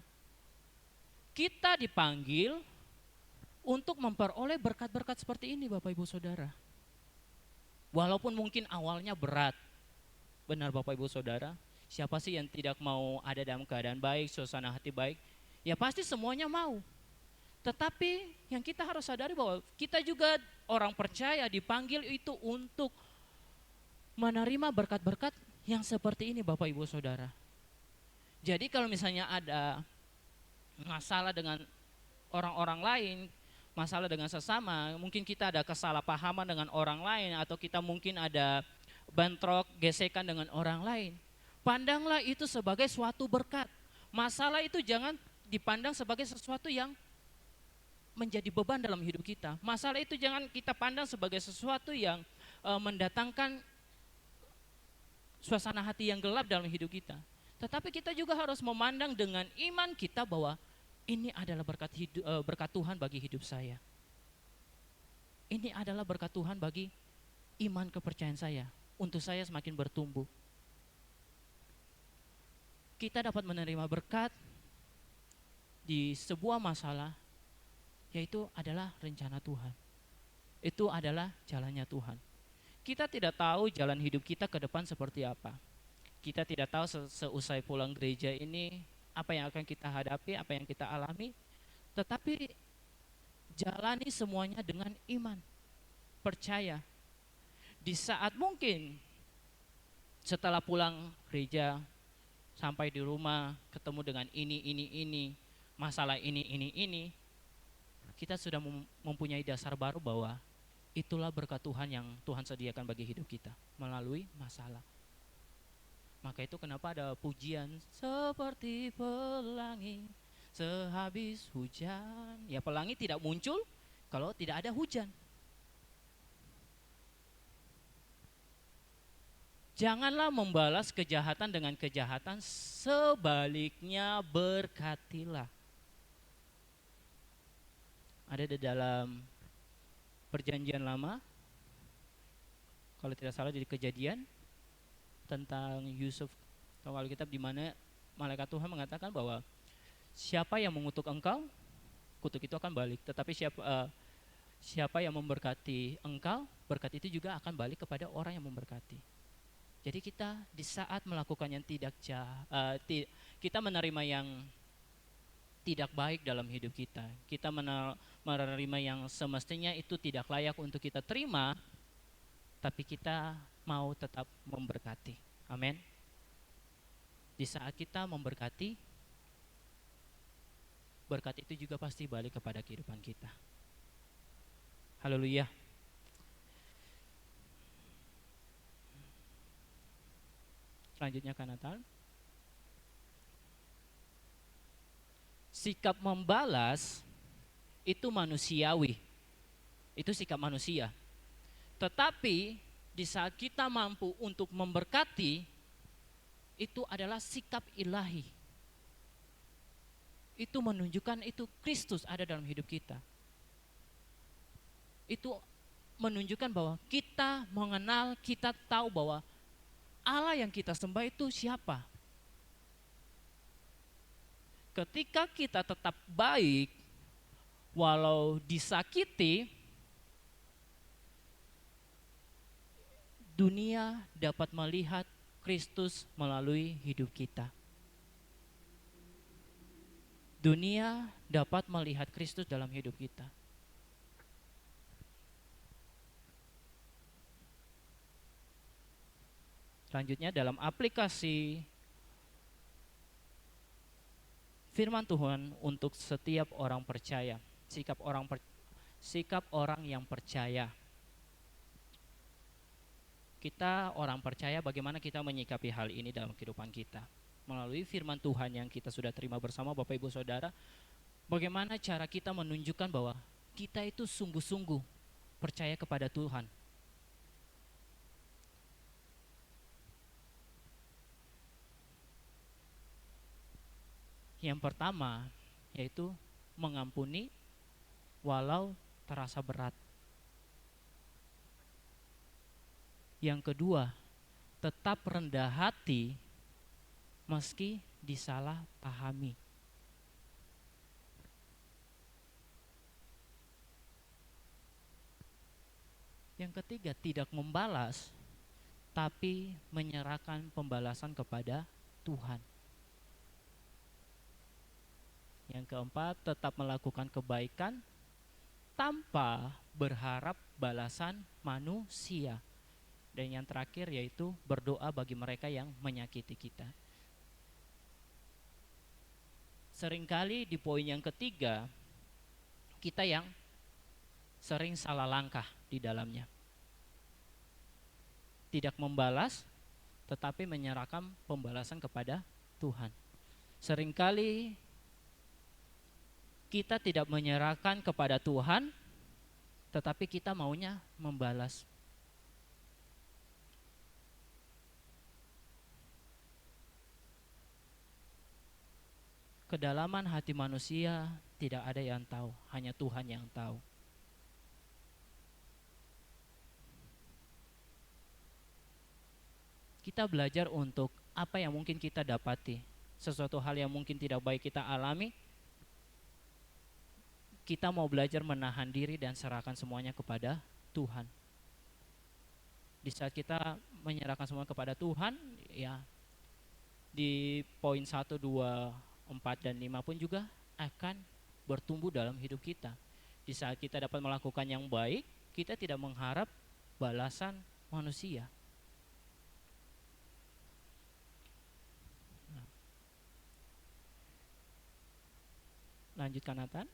Kita dipanggil untuk memperoleh berkat-berkat seperti ini Bapak Ibu Saudara. Walaupun mungkin awalnya berat. Benar Bapak Ibu Saudara, siapa sih yang tidak mau ada dalam keadaan baik, suasana hati baik? Ya pasti semuanya mau. Tetapi yang kita harus sadari bahwa kita juga orang percaya dipanggil itu untuk menerima berkat-berkat yang seperti ini Bapak Ibu Saudara. Jadi kalau misalnya ada masalah dengan orang-orang lain, masalah dengan sesama, mungkin kita ada kesalahpahaman dengan orang lain, atau kita mungkin ada bentrok, gesekan dengan orang lain, pandanglah itu sebagai suatu berkat. Masalah itu jangan dipandang sebagai sesuatu yang menjadi beban dalam hidup kita. Masalah itu jangan kita pandang sebagai sesuatu yang mendatangkan suasana hati yang gelap dalam hidup kita. Tetapi kita juga harus memandang dengan iman kita bahwa ini adalah berkat Tuhan bagi hidup saya. Ini adalah berkat Tuhan bagi iman kepercayaan saya, untuk saya semakin bertumbuh. Kita dapat menerima berkat di sebuah masalah, yaitu adalah rencana Tuhan. Itu adalah jalannya Tuhan. Kita tidak tahu jalan hidup kita ke depan seperti apa. Kita tidak tahu seusai pulang gereja ini apa yang akan kita hadapi, apa yang kita alami. Tetapi jalani semuanya dengan iman, percaya. Di saat mungkin setelah pulang gereja, sampai di rumah ketemu dengan ini, masalah ini, kita sudah mempunyai dasar baru bahwa Itulah berkat Tuhan yang Tuhan sediakan bagi hidup kita melalui masalah. Maka itu kenapa ada pujian seperti pelangi sehabis hujan. Ya, pelangi tidak muncul kalau tidak ada hujan. Janganlah membalas kejahatan dengan kejahatan, sebaliknya berkatilah. Ada di dalam Perjanjian Lama, kalau tidak salah jadi Kejadian, tentang Yusuf atau Alkitab, di mana malaikat Tuhan mengatakan bahwa siapa yang mengutuk engkau, kutuk itu akan balik. Tetapi siapa yang memberkati engkau, berkat itu juga akan balik kepada orang yang memberkati. Jadi kita di saat melakukan yang kita menerima yang tidak baik dalam hidup kita, kita menerima yang semestinya itu tidak layak untuk kita terima, tapi kita mau tetap memberkati. Amin. Di saat kita memberkati, berkat itu juga pasti balik kepada kehidupan kita. Haleluya. Selanjutnya kan Natal. Sikap membalas itu manusiawi. Itu sikap manusia. Tetapi di saat kita mampu untuk memberkati, itu adalah sikap ilahi. Itu menunjukkan itu Kristus ada dalam hidup kita. Itu menunjukkan bahwa kita mengenal, kita tahu bahwa Allah yang kita sembah itu siapa. Ketika kita tetap baik, walau disakiti, dunia dapat melihat Kristus melalui hidup kita. Dunia dapat melihat Kristus dalam hidup kita. Selanjutnya dalam aplikasi firman Tuhan untuk setiap orang percaya, sikap orang yang percaya. Kita orang percaya, bagaimana kita menyikapi hal ini dalam kehidupan kita? Melalui firman Tuhan yang kita sudah terima bersama Bapak Ibu Saudara, bagaimana cara kita menunjukkan bahwa kita itu sungguh-sungguh percaya kepada Tuhan. Yang pertama yaitu mengampuni walau terasa berat. Yang kedua, tetap rendah hati meski disalah pahami. Yang ketiga, tidak membalas tapi menyerahkan pembalasan kepada Tuhan. Yang keempat, tetap melakukan kebaikan tanpa berharap balasan manusia. Dan yang terakhir yaitu berdoa bagi mereka yang menyakiti kita. Seringkali di poin yang ketiga, kita yang sering salah langkah di dalamnya. Tidak membalas, tetapi menyerahkan pembalasan kepada Tuhan. Seringkali kita tidak menyerahkan kepada Tuhan, tetapi kita maunya membalas. Kedalaman hati manusia tidak ada yang tahu, hanya Tuhan yang tahu. Kita belajar untuk apa yang mungkin kita dapati, sesuatu hal yang mungkin tidak baik kita alami, kita mau belajar menahan diri dan serahkan semuanya kepada Tuhan. Di saat kita menyerahkan semua kepada Tuhan, ya di poin 1, 2, 4, dan 5 pun juga akan bertumbuh dalam hidup kita. Di saat kita dapat melakukan yang baik, kita tidak mengharap balasan manusia. Lanjutkan Nathan.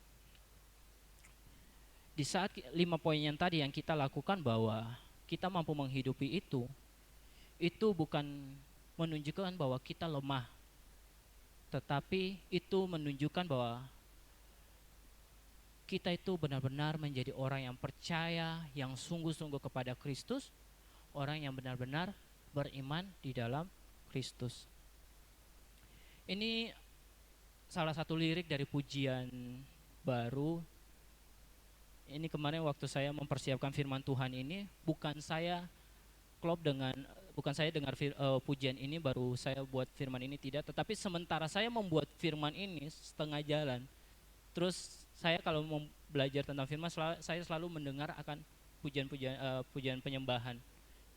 Di saat 5 poin yang tadi yang kita lakukan bahwa kita mampu menghidupi itu bukan menunjukkan bahwa kita lemah, tetapi itu menunjukkan bahwa kita itu benar-benar menjadi orang yang percaya, yang sungguh-sungguh kepada Kristus, orang yang benar-benar beriman di dalam Kristus. Ini salah satu lirik dari pujian baru. Ini kemarin waktu saya mempersiapkan firman Tuhan ini, bukan saya dengar pujian ini baru saya buat firman ini, tidak, tetapi sementara saya membuat firman ini setengah jalan. Terus saya kalau mau belajar tentang firman, saya selalu mendengar akan pujian penyembahan.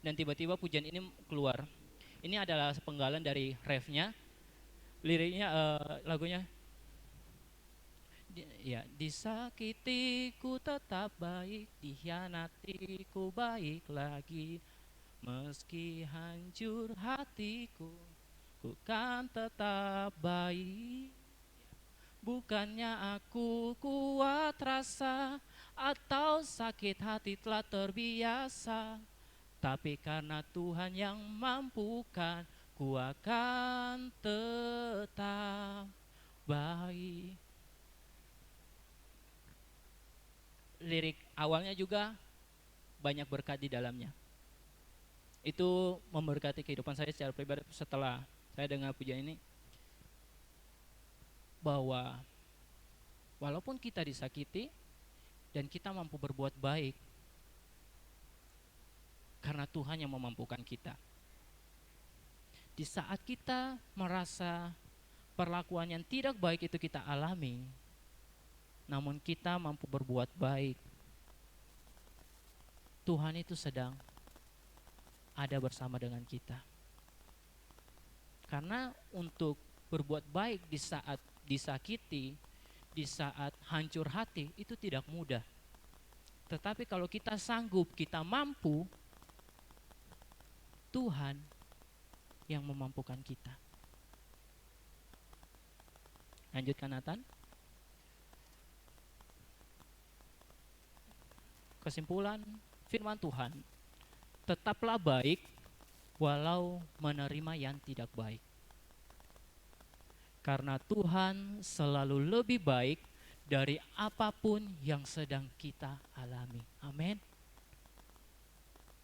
Dan tiba-tiba pujian ini keluar. Ini adalah penggalan dari refnya, liriknya, lagunya. Disakiti ku tetap baik, dikhianati ku baik lagi, meski hancur hatiku, ku kan tetap baik. Bukannya aku kuat rasa atau sakit hati telah terbiasa, tapi karena Tuhan yang mampukan, ku akan tetap baik. Lirik awalnya juga banyak berkat di dalamnya. Itu memberkati kehidupan saya secara pribadi setelah saya dengar pujian ini, bahwa walaupun kita disakiti dan kita mampu berbuat baik karena Tuhan yang memampukan kita. Di saat kita merasa perlakuan yang tidak baik itu kita alami, namun kita mampu berbuat baik, Tuhan itu sedang ada bersama dengan kita. Karena untuk berbuat baik di saat disakiti, di saat hancur hati, itu tidak mudah. Tetapi kalau kita sanggup, kita mampu, Tuhan yang memampukan kita. Lanjutkan, Nathan. Kesimpulan firman Tuhan, tetaplah baik walau menerima yang tidak baik. Karena Tuhan selalu lebih baik dari apapun yang sedang kita alami. Amin.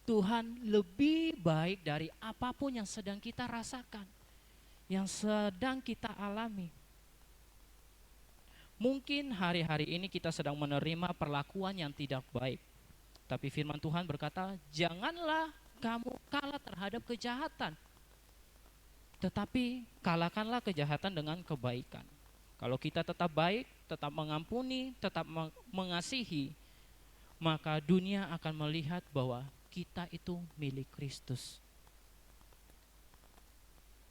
Tuhan lebih baik dari apapun yang sedang kita rasakan, yang sedang kita alami. Mungkin hari-hari ini kita sedang menerima perlakuan yang tidak baik. Tapi firman Tuhan berkata, janganlah kamu kalah terhadap kejahatan, tetapi kalahkanlah kejahatan dengan kebaikan. Kalau kita tetap baik, tetap mengampuni, tetap mengasihi, maka dunia akan melihat bahwa kita itu milik Kristus.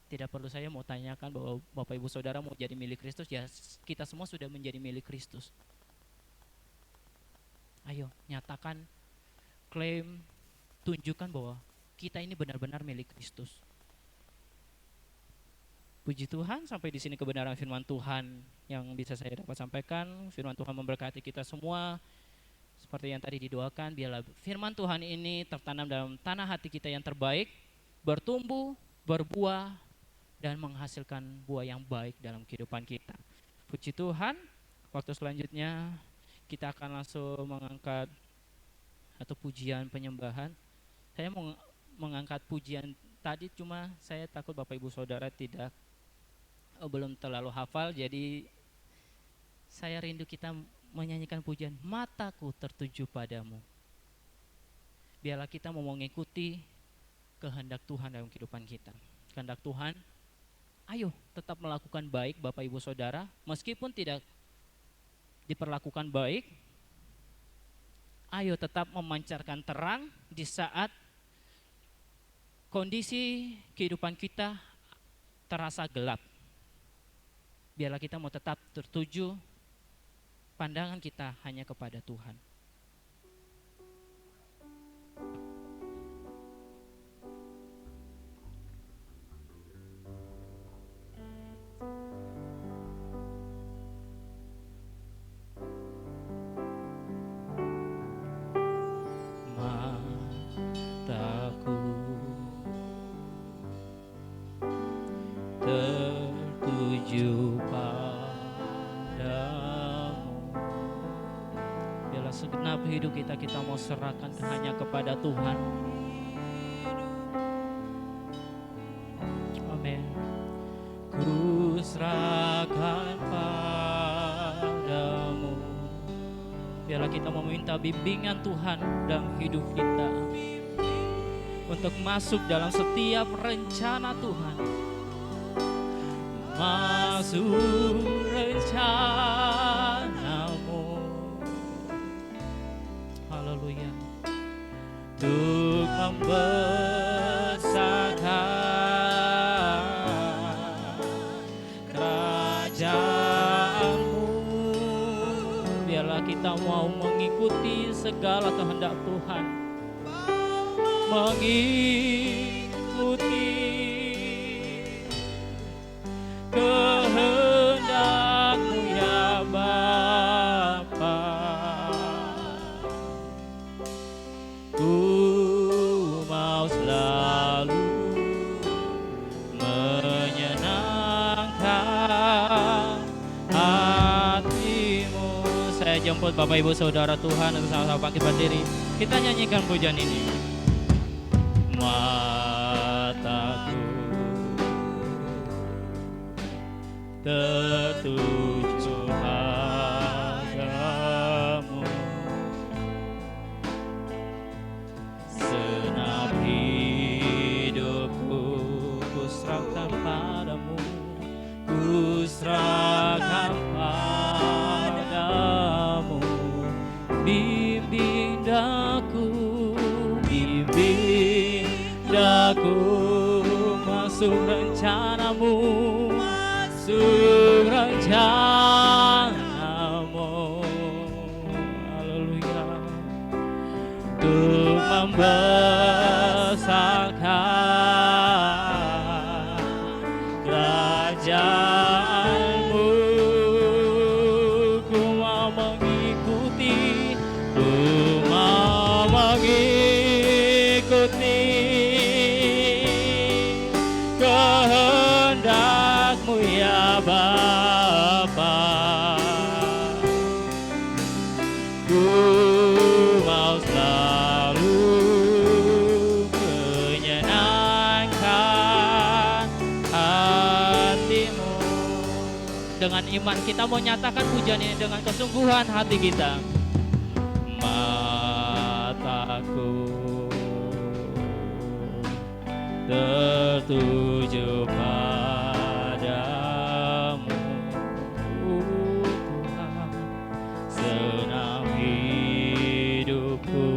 Tidak perlu saya mau tanyakan bahwa Bapak Ibu Saudara mau jadi milik Kristus, ya kita semua sudah menjadi milik Kristus. Ayo nyatakan, klaim, tunjukkan bahwa kita ini benar-benar milik Kristus. Puji Tuhan, sampai di sini kebenaran firman Tuhan yang bisa saya dapat sampaikan. Firman Tuhan memberkati kita semua. Seperti yang tadi didoakan, biarlah firman Tuhan ini tertanam dalam tanah hati kita yang terbaik, bertumbuh, berbuah, dan menghasilkan buah yang baik dalam kehidupan kita. Puji Tuhan, waktu selanjutnya kita akan langsung mengangkat atau pujian penyembahan. Saya mau mengangkat pujian tadi, cuma saya takut Bapak Ibu Saudara belum terlalu hafal, jadi saya rindu kita menyanyikan pujian Mataku Tertuju Padamu. Biarlah kita mau mengikuti kehendak Tuhan dalam kehidupan kita. Kehendak Tuhan, ayo tetap melakukan baik Bapak Ibu Saudara, meskipun tidak diperlakukan baik. Ayo tetap memancarkan terang di saat kondisi kehidupan kita terasa gelap. Biarlah kita mau tetap tertuju, pandangan kita hanya kepada Tuhan. Biarlah segenap hidup kita mau serahkan hanya kepada Tuhan. Amin. Ku serahkan padamu. Biarlah kita meminta bimbingan Tuhan dalam hidup kita, untuk masuk dalam setiap rencana Tuhan. Masuk rencanamu. Haleluya. Untuk membesarkan kerajaanmu. Biarlah kita mau mengikuti segala kehendak Tuhan, mengikuti kehendak-Mu ya Bapa. Ku mau selalu menyenangkan hati-Mu. Saya jemput Bapak Ibu Saudara Tuhan untuk sama-sama bangkit berdiri. Kita nyanyikan pujian ini. Mataku tertuju padamu, senap hidupku ku serahkan padamu, ku serahkan padamu. Bimbing daku, bimbing daku masuk rencanamu, masuk rencanamu. Haleluya. Untuk membesarkan kerajaan-Mu, ku mau mengikuti, ku mau mengikuti kehendak-Mu ya Bapa. Ku mau selalu menyenangkan hati-Mu. Dengan iman kita mau nyatakan pujian ini dengan kesungguhan hati kita. Mataku tertuju padamu, Tuhan, senang hidupku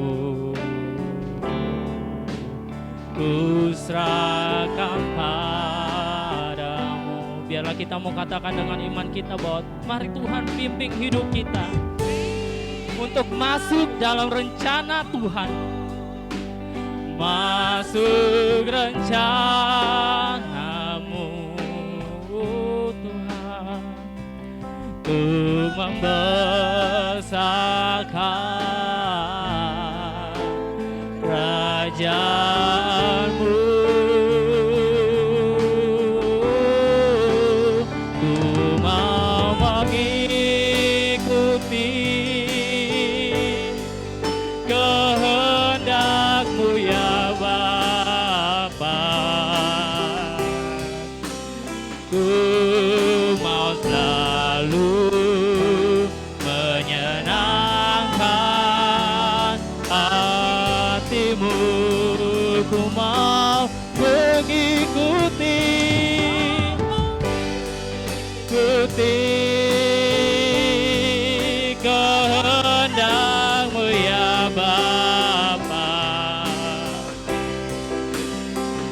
ku serahkan padamu. Biarlah kita mau katakan dengan iman kita bahwa mari Tuhan bimbing hidup kita untuk masuk dalam rencana Tuhan, masuk rencana-Mu Tuhan, untuk membesarkan kerajaan-Mu. Ku mau mengikuti kehendak-Mu ya Bapa. Ku mau selalu menyenangkan hati-Mu. Ku mau mengikuti kehendak-Mu ya Bapa.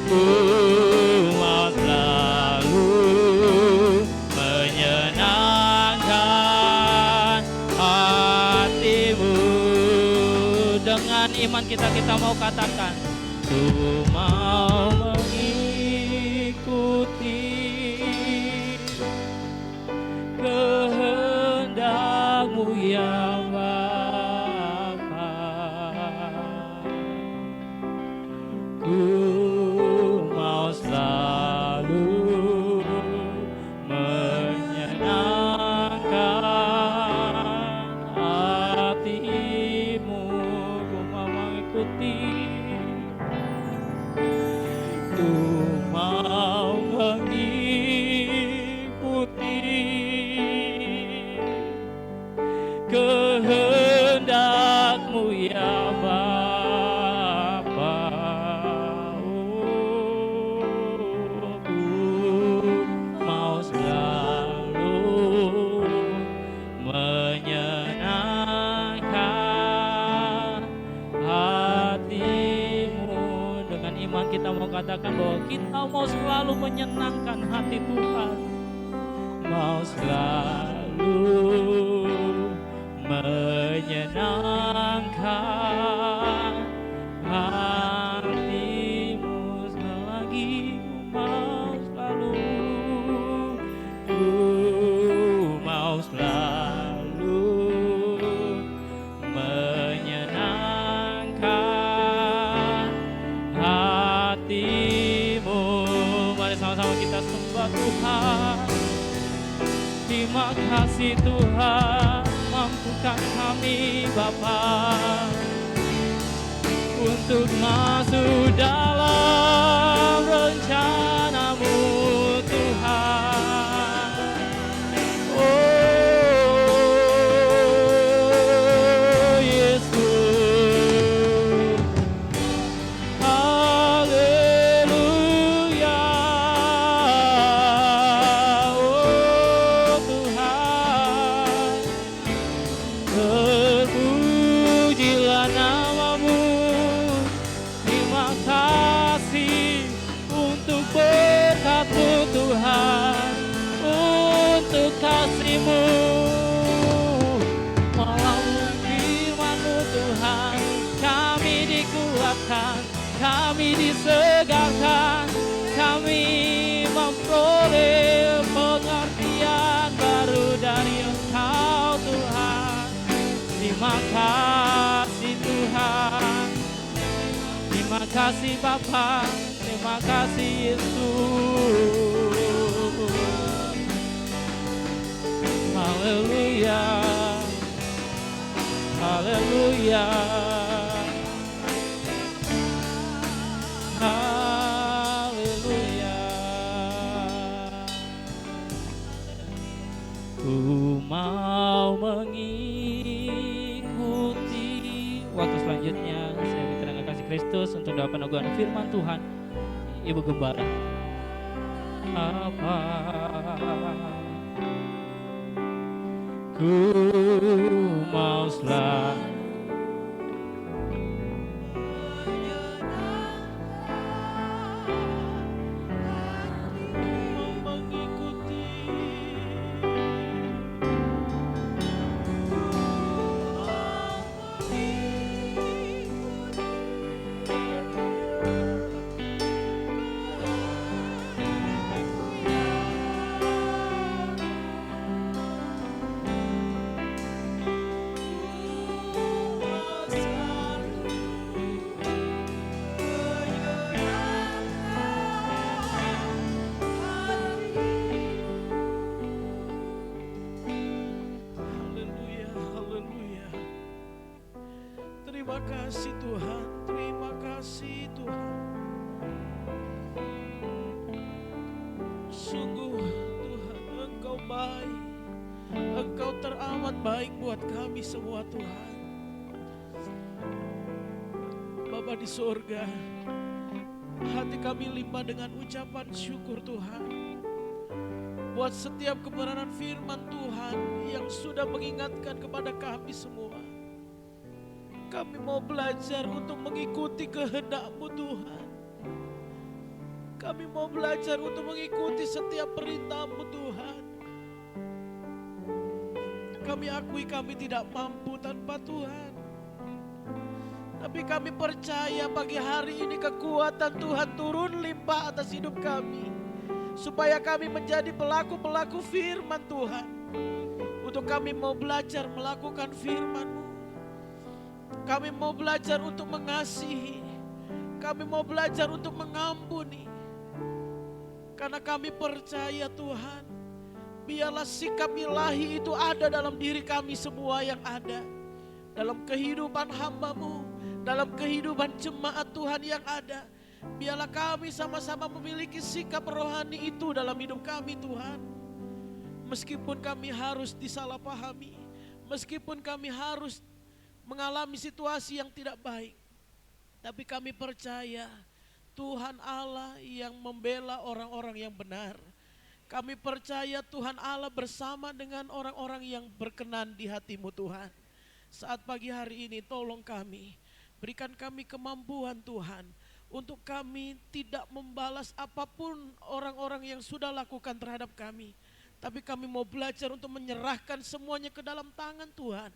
Ku mau selalu menyenangkan hati-Mu. Dengan iman kita mau katakan, ku mau mengikuti kehendak-Mu ya Bapa. Ku mau selalu menyenangkan hati selalu menyenangkan hati Tuhan, mau selalu menyenangkan hatimu lagi, mau selalu, mau selalu menyenangkan hatimu. Mari sama-sama kita sembah Tuhan. Terima kasih Tuhan, mampukan kami Bapa untuk masuk dalam rencana-Mu Tuhan. Oh Yesus, haleluya. Oh Tuhan, terpujilah nama-Mu. Terima kasih untuk berkat-Mu Tuhan, untuk kasih-Mu. Melalui firman-Mu Tuhan, kami dikuatkan, kami disegarkan, kami memperoleh pengertian baru dari Engkau Tuhan. Terima kasih Tuhan, terima kasih Bapa, terima kasih Yesus. Haleluya, haleluya, haleluya. Ku mau mengikuti. Waktu selanjutnya saya minta dengan kasih Kristus untuk doa peneguhan firman Tuhan. Ibu Gembara. Apa ku mau selalu Terima kasih Tuhan, terima kasih Tuhan. Sungguh Tuhan, Engkau baik, Engkau teramat baik buat kami semua Tuhan. Bapa di surga, hati kami limpah dengan ucapan syukur Tuhan buat setiap kebenaran firman Tuhan yang sudah mengingatkan kepada kami semua. Kami mau belajar untuk mengikuti kehendak-Mu Tuhan. Kami mau belajar untuk mengikuti setiap perintah-Mu Tuhan. Kami akui kami tidak mampu tanpa Tuhan. Tapi kami percaya pagi hari ini kekuatan Tuhan turun limpah atas hidup kami. Supaya kami menjadi pelaku-pelaku firman Tuhan. Untuk kami mau belajar melakukan firman-Mu. Kami mau belajar untuk mengasihi. Kami mau belajar untuk mengampuni. Karena kami percaya Tuhan, biarlah sikap ilahi itu ada dalam diri kami semua yang ada. Dalam kehidupan hamba-Mu, dalam kehidupan jemaat Tuhan yang ada. Biarlah kami sama-sama memiliki sikap rohani itu dalam hidup kami Tuhan. Meskipun kami harus disalahpahami, meskipun kami harus mengalami situasi yang tidak baik, tapi kami percaya Tuhan Allah yang membela orang-orang yang benar. Kami percaya Tuhan Allah bersama dengan orang-orang yang berkenan di hati-Mu Tuhan. Saat pagi hari ini tolong kami, berikan kami kemampuan Tuhan untuk kami tidak membalas apapun orang-orang yang sudah lakukan terhadap kami. Tapi kami mau belajar untuk menyerahkan semuanya ke dalam tangan Tuhan.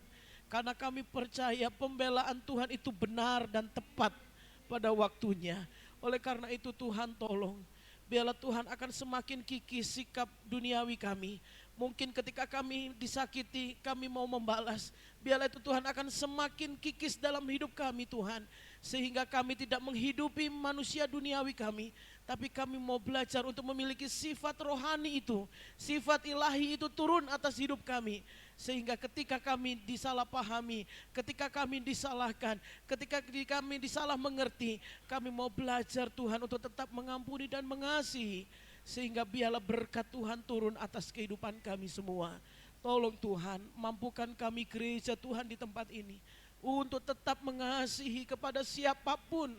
Karena kami percaya pembelaan Tuhan itu benar dan tepat pada waktunya. Oleh karena itu Tuhan tolong, biarlah Tuhan akan semakin kikis sikap duniawi kami. Mungkin ketika kami disakiti, kami mau membalas. Biarlah itu Tuhan akan semakin kikis dalam hidup kami Tuhan. Sehingga kami tidak menghidupi manusia duniawi kami. Tapi kami mau belajar untuk memiliki sifat rohani itu. Sifat ilahi itu turun atas hidup kami. Sehingga ketika kami disalahpahami, ketika kami disalahkan, ketika kami disalah mengerti, kami mau belajar Tuhan untuk tetap mengampuni dan mengasihi. Sehingga biarlah berkat Tuhan turun atas kehidupan kami semua. Tolong Tuhan, mampukan kami gereja Tuhan di tempat ini untuk tetap mengasihi kepada siapapun,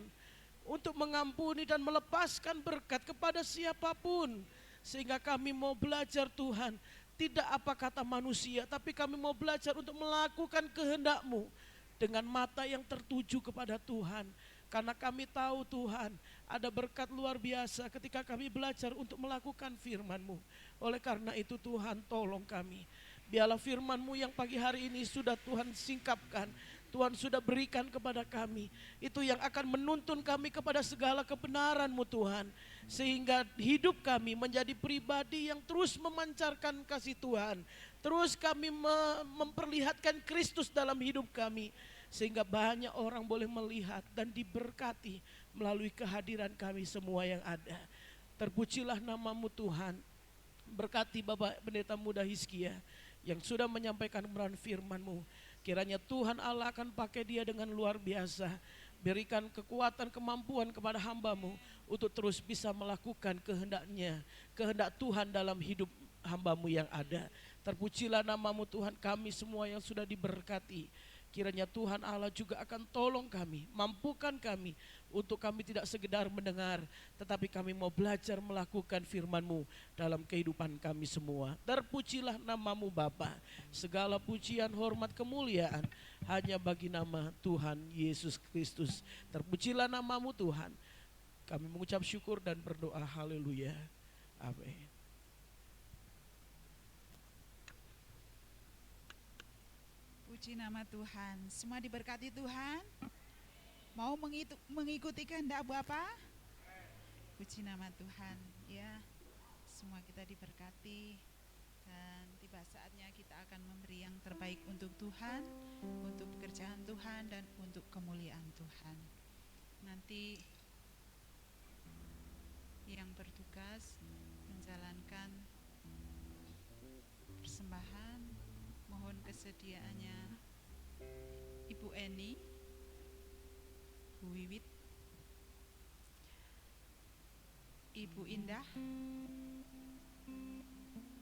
untuk mengampuni dan melepaskan berkat kepada siapapun. Sehingga kami mau belajar Tuhan, tidak apa kata manusia, tapi kami mau belajar untuk melakukan kehendak-Mu dengan mata yang tertuju kepada Tuhan. Karena kami tahu Tuhan, ada berkat luar biasa ketika kami belajar untuk melakukan firman-Mu. Oleh karena itu Tuhan tolong kami. Biarlah firman-Mu yang pagi hari ini sudah Tuhan singkapkan, Tuhan sudah berikan kepada kami. Itu yang akan menuntun kami kepada segala kebenaran-Mu Tuhan. Sehingga hidup kami menjadi pribadi yang terus memancarkan kasih Tuhan. Terus kami memperlihatkan Kristus dalam hidup kami. Sehingga banyak orang boleh melihat dan diberkati melalui kehadiran kami semua yang ada. Terpujilah nama-Mu Tuhan. Berkati Bapak Pendeta Muda Hizkia yang sudah menyampaikan kebenaran firman-Mu. Kiranya Tuhan Allah akan pakai dia dengan luar biasa. Berikan kekuatan, kemampuan kepada hamba-Mu untuk terus bisa melakukan kehendak-Nya, kehendak Tuhan dalam hidup hamba-Mu yang ada. Terpujilah nama-Mu Tuhan, kami semua yang sudah diberkati. Kiranya Tuhan Allah juga akan tolong kami, mampukan kami untuk kami tidak sekedar mendengar, tetapi kami mau belajar melakukan firman-Mu dalam kehidupan kami semua. Terpujilah nama-Mu Bapa, segala pujian, hormat, kemuliaan hanya bagi nama Tuhan Yesus Kristus. Terpujilah nama-Mu Tuhan. Kami mengucap syukur dan berdoa, haleluya, amin. Puji nama Tuhan. Semua diberkati Tuhan. Mau mengikuti kehendak Bapa? Puji nama Tuhan. Ya, semua kita diberkati. Dan tiba saatnya kita akan memberi yang terbaik untuk Tuhan, untuk pekerjaan Tuhan dan untuk kemuliaan Tuhan. Nanti yang bertugas menjalankan persembahan, mohon kesediaannya Ibu Eni, Bu Wiwit, Ibu Indah,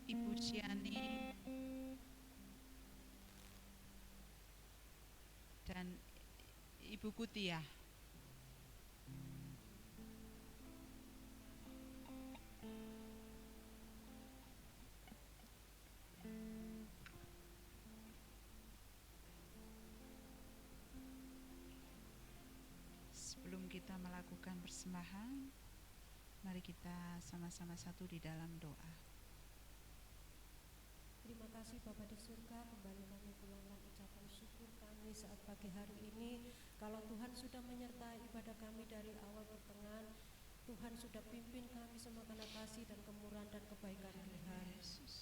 Ibu Siani, dan Ibu Kutia. Sebelum kita melakukan persembahan, mari kita sama-sama satu di dalam doa. Terima kasih Bapa di surga, kembali kami pulangkan ucapan syukur kami saat pagi hari ini. Kalau Tuhan sudah menyertai ibadah kami dari awal pertengahan, Tuhan sudah pimpin kami semua karena kasih dan kemurahan dan kebaikan Tuhan.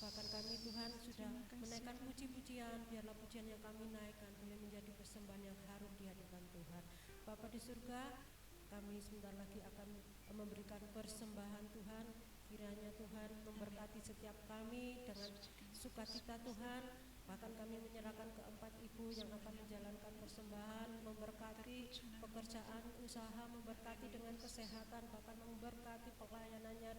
Bahkan kami Tuhan sudah menaikkan puji-pujian, biarlah pujian yang kami naikkan boleh menjadi persembahan yang harum di hadapan Tuhan. Bapa di surga, kami sebentar lagi akan memberikan persembahan Tuhan. Kiranya Tuhan memberkati setiap kami dengan sukacita Tuhan. Bahkan kami menyerahkan keempat ibu yang akan menjalankan persembahan, memberkati pekerjaan usaha, memberkati dengan kesehatan, bahkan memberkati pelayanannya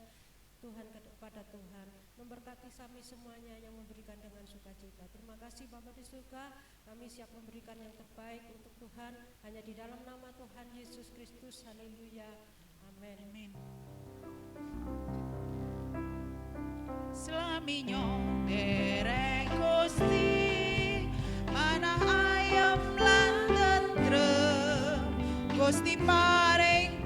Tuhan kepada Tuhan, memberkati kami semuanya yang memberikan dengan sukacita. Terima kasih Bapa di surga, kami siap memberikan yang terbaik untuk Tuhan, hanya di dalam nama Tuhan Yesus Kristus. Haleluya, amin. Amin. Selaminya dereng Gusti, manah ayam lan tentrem, Gusti paring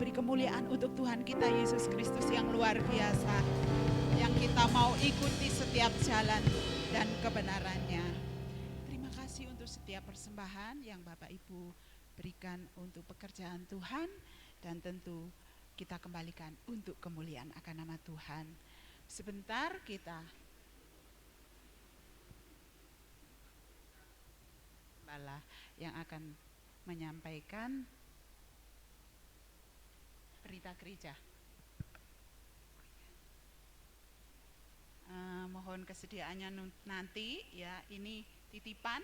beri kemuliaan untuk Tuhan kita Yesus Kristus yang luar biasa, yang kita mau ikuti setiap jalan dan kebenarannya. Terima kasih untuk setiap persembahan yang Bapak Ibu berikan untuk pekerjaan Tuhan, dan tentu kita kembalikan untuk kemuliaan akan nama Tuhan. Sebentar kita Gembala yang akan menyampaikan berita gereja. Mohon kesediaannya nanti ya, ini titipan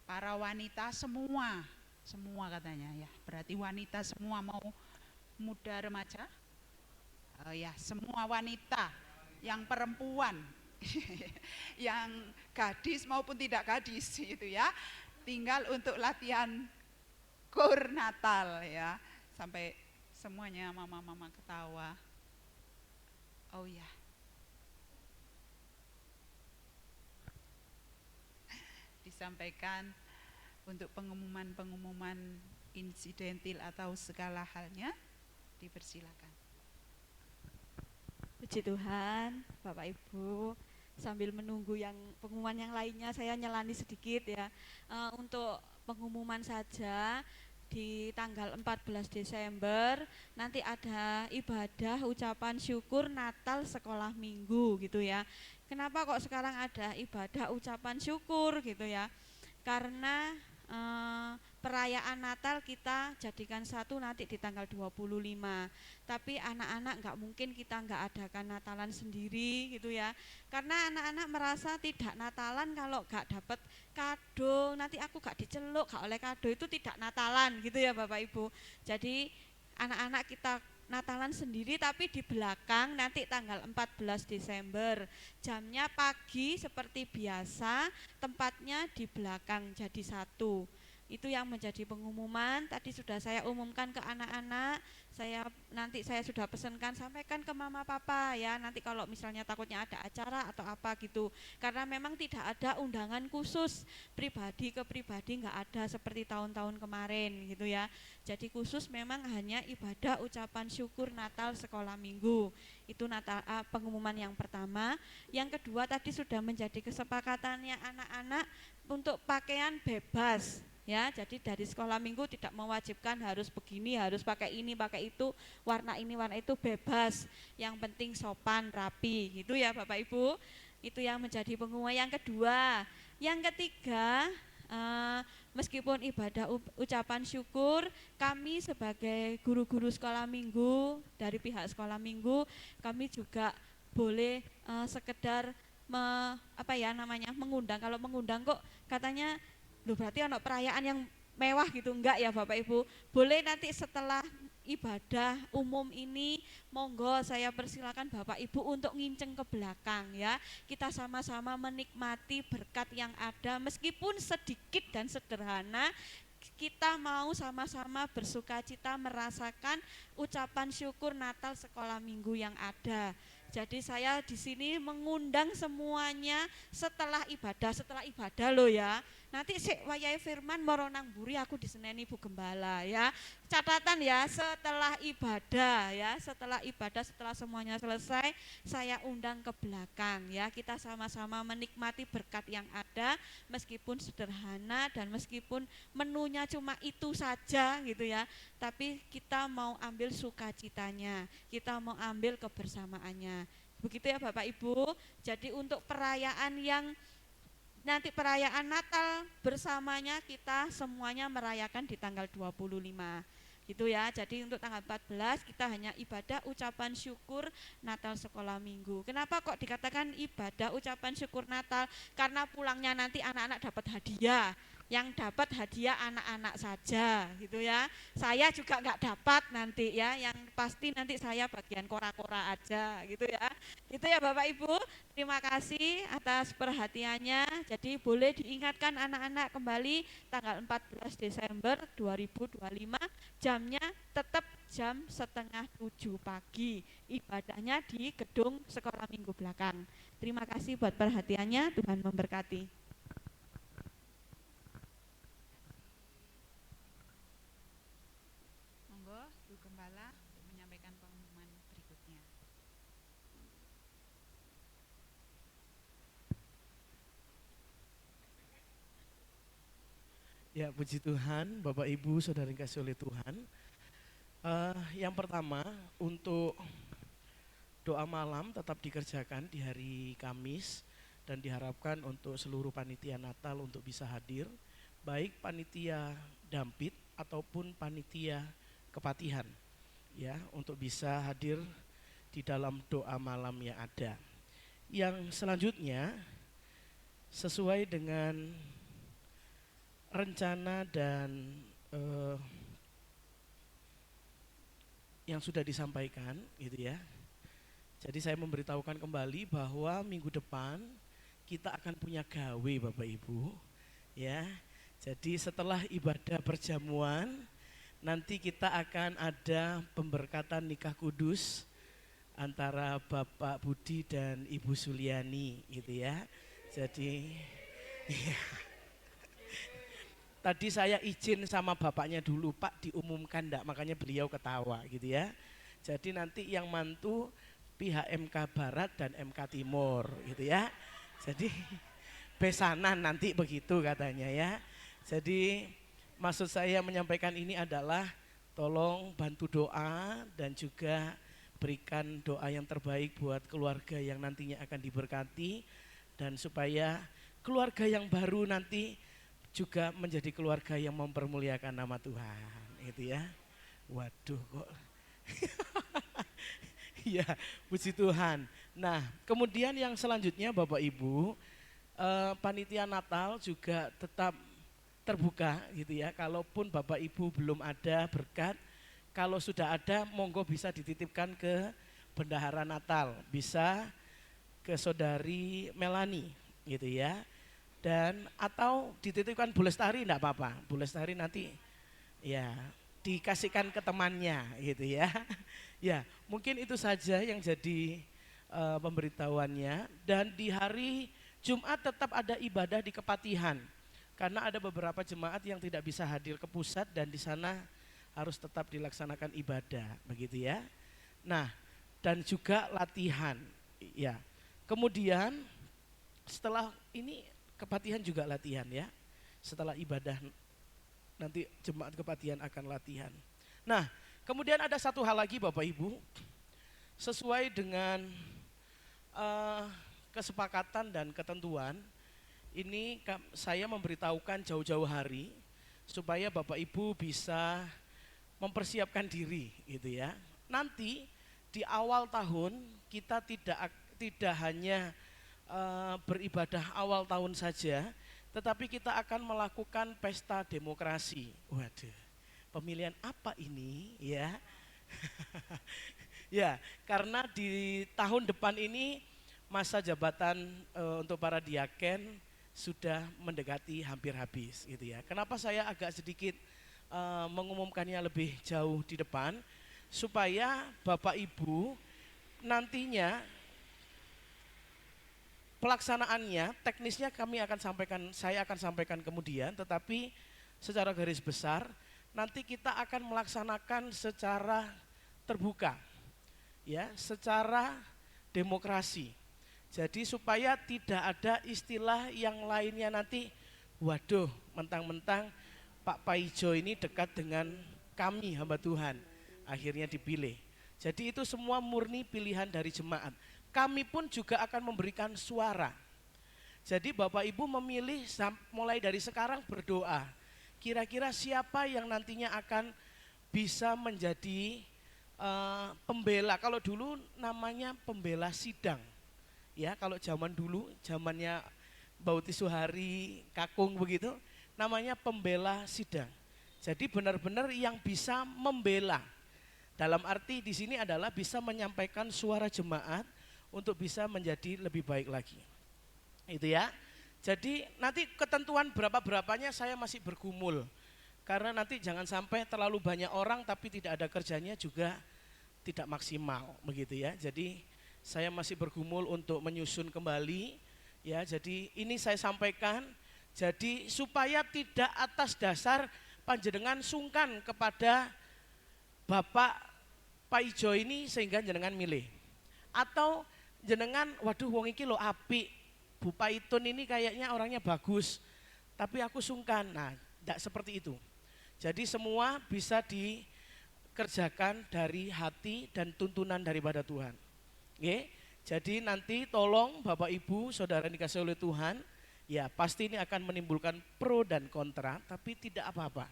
para wanita semua katanya ya, berarti wanita semua, mau muda remaja, ya semua wanita, yang perempuan yang gadis maupun tidak gadis itu ya, tinggal untuk latihan kur Natal ya, sampai semuanya mama-mama ketawa. Oh ya, disampaikan untuk pengumuman insidentil atau segala halnya, dipersilakan. Puji Tuhan, Bapak Ibu. Sambil menunggu yang pengumuman yang lainnya, saya nyelani sedikit ya. Untuk pengumuman saja, di tanggal 14 Desember nanti ada ibadah ucapan syukur Natal sekolah minggu gitu ya. Kenapa kok sekarang ada ibadah ucapan syukur gitu ya? Karena perayaan Natal kita jadikan satu nanti di tanggal 25. Tapi anak-anak nggak mungkin kita nggak adakan Natalan sendiri gitu ya. Karena anak-anak merasa tidak Natalan kalau nggak dapat kado, nanti aku nggak diceluk, nggak oleh kado, itu tidak Natalan gitu ya Bapak Ibu. Jadi anak-anak kita Natalan sendiri, tapi di belakang nanti tanggal 14 Desember. Jamnya pagi seperti biasa, tempatnya di belakang jadi satu. Itu yang menjadi pengumuman. Tadi sudah saya umumkan ke anak-anak. Nanti saya sudah pesankan, sampaikan ke mama papa ya. Nanti kalau misalnya takutnya ada acara atau apa gitu. Karena memang tidak ada undangan khusus pribadi ke pribadi, nggak ada seperti tahun-tahun kemarin gitu ya. Jadi khusus memang hanya ibadah ucapan syukur Natal sekolah minggu. Itu pengumuman yang pertama. Yang kedua tadi sudah menjadi kesepakatannya anak-anak untuk pakaian bebas. Ya, jadi dari sekolah minggu tidak mewajibkan harus begini, harus pakai ini, pakai itu, warna ini, warna itu, bebas. Yang penting sopan, rapi, gitu ya Bapak Ibu. Itu yang menjadi pengumuman yang kedua. Yang ketiga, meskipun ibadah ucapan syukur, kami sebagai guru-guru sekolah minggu, dari pihak sekolah minggu, kami juga boleh sekedar mengundang. Kalau mengundang kok katanya loh berarti ada perayaan yang mewah gitu, enggak ya Bapak Ibu. Boleh nanti setelah ibadah umum ini, monggo saya persilakan Bapak Ibu untuk nginceng ke belakang ya. Kita sama-sama menikmati berkat yang ada, meskipun sedikit dan sederhana. Kita mau sama-sama bersukacita merasakan ucapan syukur Natal sekolah minggu yang ada. Jadi saya di sini mengundang semuanya setelah ibadah loh ya. Nanti wayahe firman moronang buri aku diseneni Bu Gembala ya. Catatan ya, setelah ibadah, setelah semuanya selesai, saya undang ke belakang ya. Kita sama-sama menikmati berkat yang ada, meskipun sederhana dan meskipun menunya cuma itu saja gitu ya. Tapi kita mau ambil sukacitanya, kita mau ambil kebersamaannya. Begitu ya Bapak Ibu. Jadi untuk perayaan yang nanti perayaan Natal bersamanya, kita semuanya merayakan di tanggal 25 gitu ya. Jadi untuk tanggal 14 kita hanya ibadah ucapan syukur Natal sekolah minggu. Kenapa kok dikatakan ibadah ucapan syukur Natal? Karena pulangnya nanti anak-anak dapat hadiah. Yang dapat hadiah anak-anak saja gitu ya. Saya juga nggak dapat nanti ya, yang pasti nanti saya bagian kora-kora aja gitu ya. Itu ya Bapak Ibu, terima kasih atas perhatiannya. Jadi boleh diingatkan anak-anak kembali tanggal 14 Desember 2025, jamnya tetap jam 6:30 pagi. Ibadahnya di gedung sekolah minggu belakang. Terima kasih buat perhatiannya, Tuhan memberkati. Monggo Bu Gembala. menyampaikan pengumuman berikutnya. Ya, puji Tuhan, Bapak Ibu, Saudara yang kasih oleh Tuhan. Yang pertama, untuk doa malam tetap dikerjakan di hari Kamis dan diharapkan untuk seluruh panitia Natal untuk bisa hadir, baik panitia Dampit ataupun panitia Kepatihan, ya, untuk bisa hadir di dalam doa malam yang ada. Yang selanjutnya, sesuai dengan rencana dan yang sudah disampaikan gitu ya. Jadi saya memberitahukan kembali bahwa minggu depan kita akan punya gawe Bapak Ibu ya. Jadi setelah ibadah perjamuan nanti kita akan ada pemberkatan nikah kudus antara Bapak Budi dan Ibu Suliani gitu ya. Jadi ya. Tadi saya izin sama bapaknya dulu, Pak diumumkan enggak, makanya beliau ketawa gitu ya. Jadi nanti yang mantu pihak MK Barat dan MK Timur gitu ya. Jadi besanan nanti begitu katanya ya. Jadi maksud saya menyampaikan ini adalah tolong bantu doa dan juga berikan doa yang terbaik buat keluarga yang nantinya akan diberkati dan supaya keluarga yang baru nanti juga menjadi keluarga yang mempermuliakan nama Tuhan, gitu ya. Waduh kok. Ya, puji Tuhan. Nah, kemudian yang selanjutnya Bapak Ibu, panitia Natal juga tetap terbuka gitu ya. Kalaupun Bapak Ibu belum ada berkat, kalau sudah ada monggo bisa dititipkan ke Bendahara Natal, bisa ke Saudari Melani gitu ya. Dan atau dititipkan Bu Lestari enggak apa-apa. Bu Lestari nanti ya dikasihkan ke temannya gitu ya. Ya, mungkin itu saja yang jadi pemberitahuannya. Dan di hari Jumat tetap ada ibadah di Kepatihan. Karena ada beberapa jemaat yang tidak bisa hadir ke pusat dan di sana harus tetap dilaksanakan ibadah, begitu ya. Nah, dan juga latihan ya. Kemudian setelah ini Kepatihan juga latihan ya. Setelah ibadah nanti jemaat Kepatihan akan latihan. Nah, kemudian ada satu hal lagi Bapak Ibu. Sesuai dengan kesepakatan dan ketentuan, ini saya memberitahukan jauh-jauh hari supaya Bapak Ibu bisa mempersiapkan diri gitu ya. Nanti di awal tahun kita tidak hanya beribadah awal tahun saja, tetapi kita akan melakukan pesta demokrasi. Waduh, pemilihan apa ini ya? Ya, karena di tahun depan ini masa jabatan untuk para diaken sudah mendekati hampir habis gitu ya. Kenapa saya agak sedikit mengumumkannya lebih jauh di depan, supaya Bapak Ibu nantinya pelaksanaannya, teknisnya saya akan sampaikan kemudian, tetapi secara garis besar nanti kita akan melaksanakan secara terbuka, ya, secara demokrasi. Jadi supaya tidak ada istilah yang lainnya nanti, waduh, mentang-mentang Pak Paijo ini dekat dengan kami hamba Tuhan, akhirnya dipilih. Jadi itu semua murni pilihan dari jemaat. Kami pun juga akan memberikan suara. Jadi Bapak Ibu memilih mulai dari sekarang berdoa. Kira-kira siapa yang nantinya akan bisa menjadi pembela. Kalau dulu namanya pembela sidang. Ya, kalau zaman dulu, zamannya Bauti Suhari, Kakung begitu, namanya pembela sidang. Jadi benar-benar yang bisa membela. Dalam arti di sini adalah bisa menyampaikan suara jemaat untuk bisa menjadi lebih baik lagi. Itu ya. Jadi nanti ketentuan berapa-berapanya saya masih bergumul. Karena nanti jangan sampai terlalu banyak orang tapi tidak ada kerjanya juga tidak maksimal begitu ya. Jadi saya masih bergumul untuk menyusun kembali ya. Jadi ini saya sampaikan jadi supaya tidak atas dasar panjenengan sungkan kepada Bapak Pak Ijo ini sehingga jenengan milih? Atau jenengan, waduh wong iki lo apik, Bu Paitun ini kayaknya orangnya bagus, tapi aku sungkan. Nah, tidak seperti itu. Jadi semua bisa dikerjakan dari hati dan tuntunan daripada Tuhan. Oke? Jadi nanti tolong Bapak Ibu, Saudara dikasih oleh Tuhan, ya pasti ini akan menimbulkan pro dan kontra, tapi tidak apa-apa.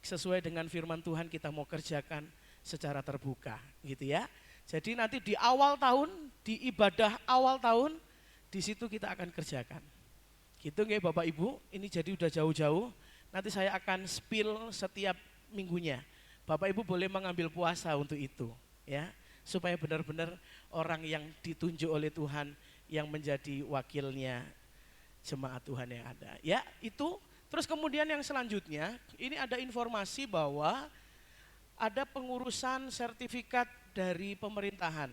Sesuai dengan firman Tuhan kita mau kerjakan secara terbuka, gitu ya. Jadi nanti di awal tahun, di ibadah awal tahun, di situ kita akan kerjakan. Gitu nggih Bapak Ibu, ini jadi udah jauh-jauh, nanti saya akan spill setiap minggunya. Bapak Ibu boleh mengambil puasa untuk itu, ya. Supaya benar-benar orang yang ditunjuk oleh Tuhan yang menjadi wakilnya jemaat Tuhan yang ada. Ya, itu. Terus kemudian yang selanjutnya, ini ada informasi bahwa ada pengurusan sertifikat dari pemerintahan.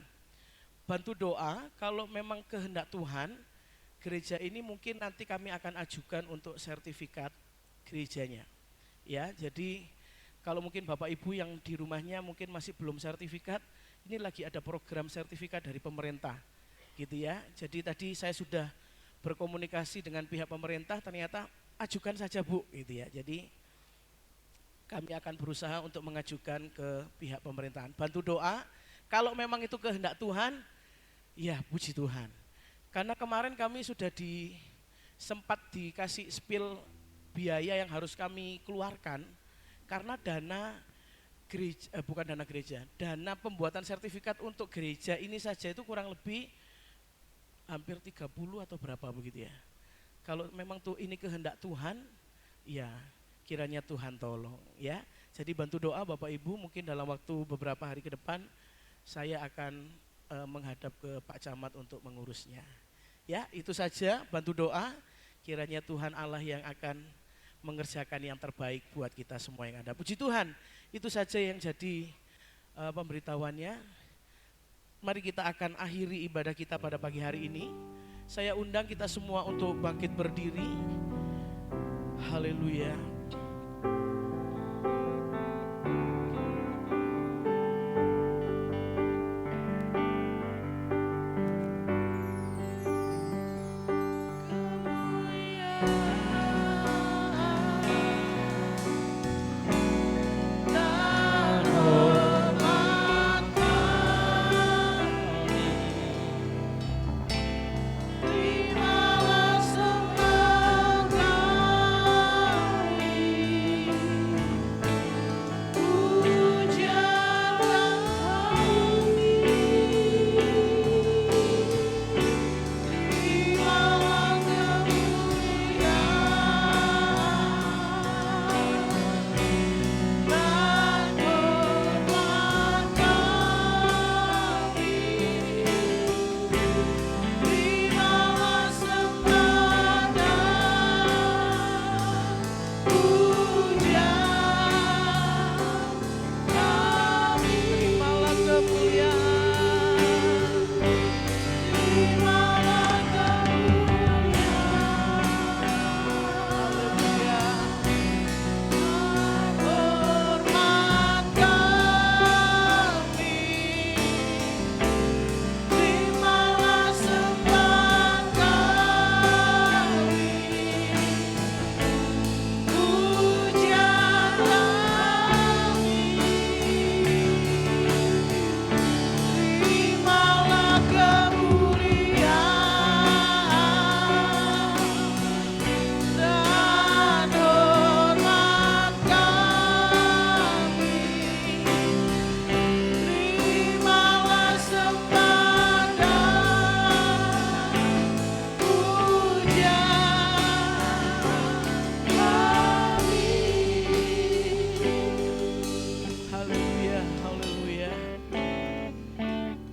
Bantu doa, kalau memang kehendak Tuhan, gereja ini mungkin nanti kami akan ajukan untuk sertifikat gerejanya. Ya, jadi kalau mungkin Bapak Ibu yang di rumahnya mungkin masih belum sertifikat, ini lagi ada program sertifikat dari pemerintah. Gitu ya. Jadi tadi saya sudah berkomunikasi dengan pihak pemerintah, ternyata ajukan saja Bu, gitu ya. Jadi kami akan berusaha untuk mengajukan ke pihak pemerintahan. Bantu doa, kalau memang itu kehendak Tuhan, ya puji Tuhan. Karena kemarin kami sudah sempat dikasih spill biaya yang harus kami keluarkan karena dana gereja, bukan dana gereja, dana pembuatan sertifikat untuk gereja ini saja itu kurang lebih hampir 30 atau berapa begitu ya. Kalau memang tuh ini kehendak Tuhan, ya kiranya Tuhan tolong ya. Jadi bantu doa Bapak Ibu, mungkin dalam waktu beberapa hari ke depan saya akan menghadap ke Pak Camat untuk mengurusnya. Ya, itu saja, bantu doa, kiranya Tuhan Allah yang akan mengerjakan yang terbaik buat kita semua yang ada. Puji Tuhan, itu saja yang jadi pemberitahuannya. Mari kita akan akhiri ibadah kita pada pagi hari ini. Saya undang kita semua untuk bangkit berdiri. Haleluya.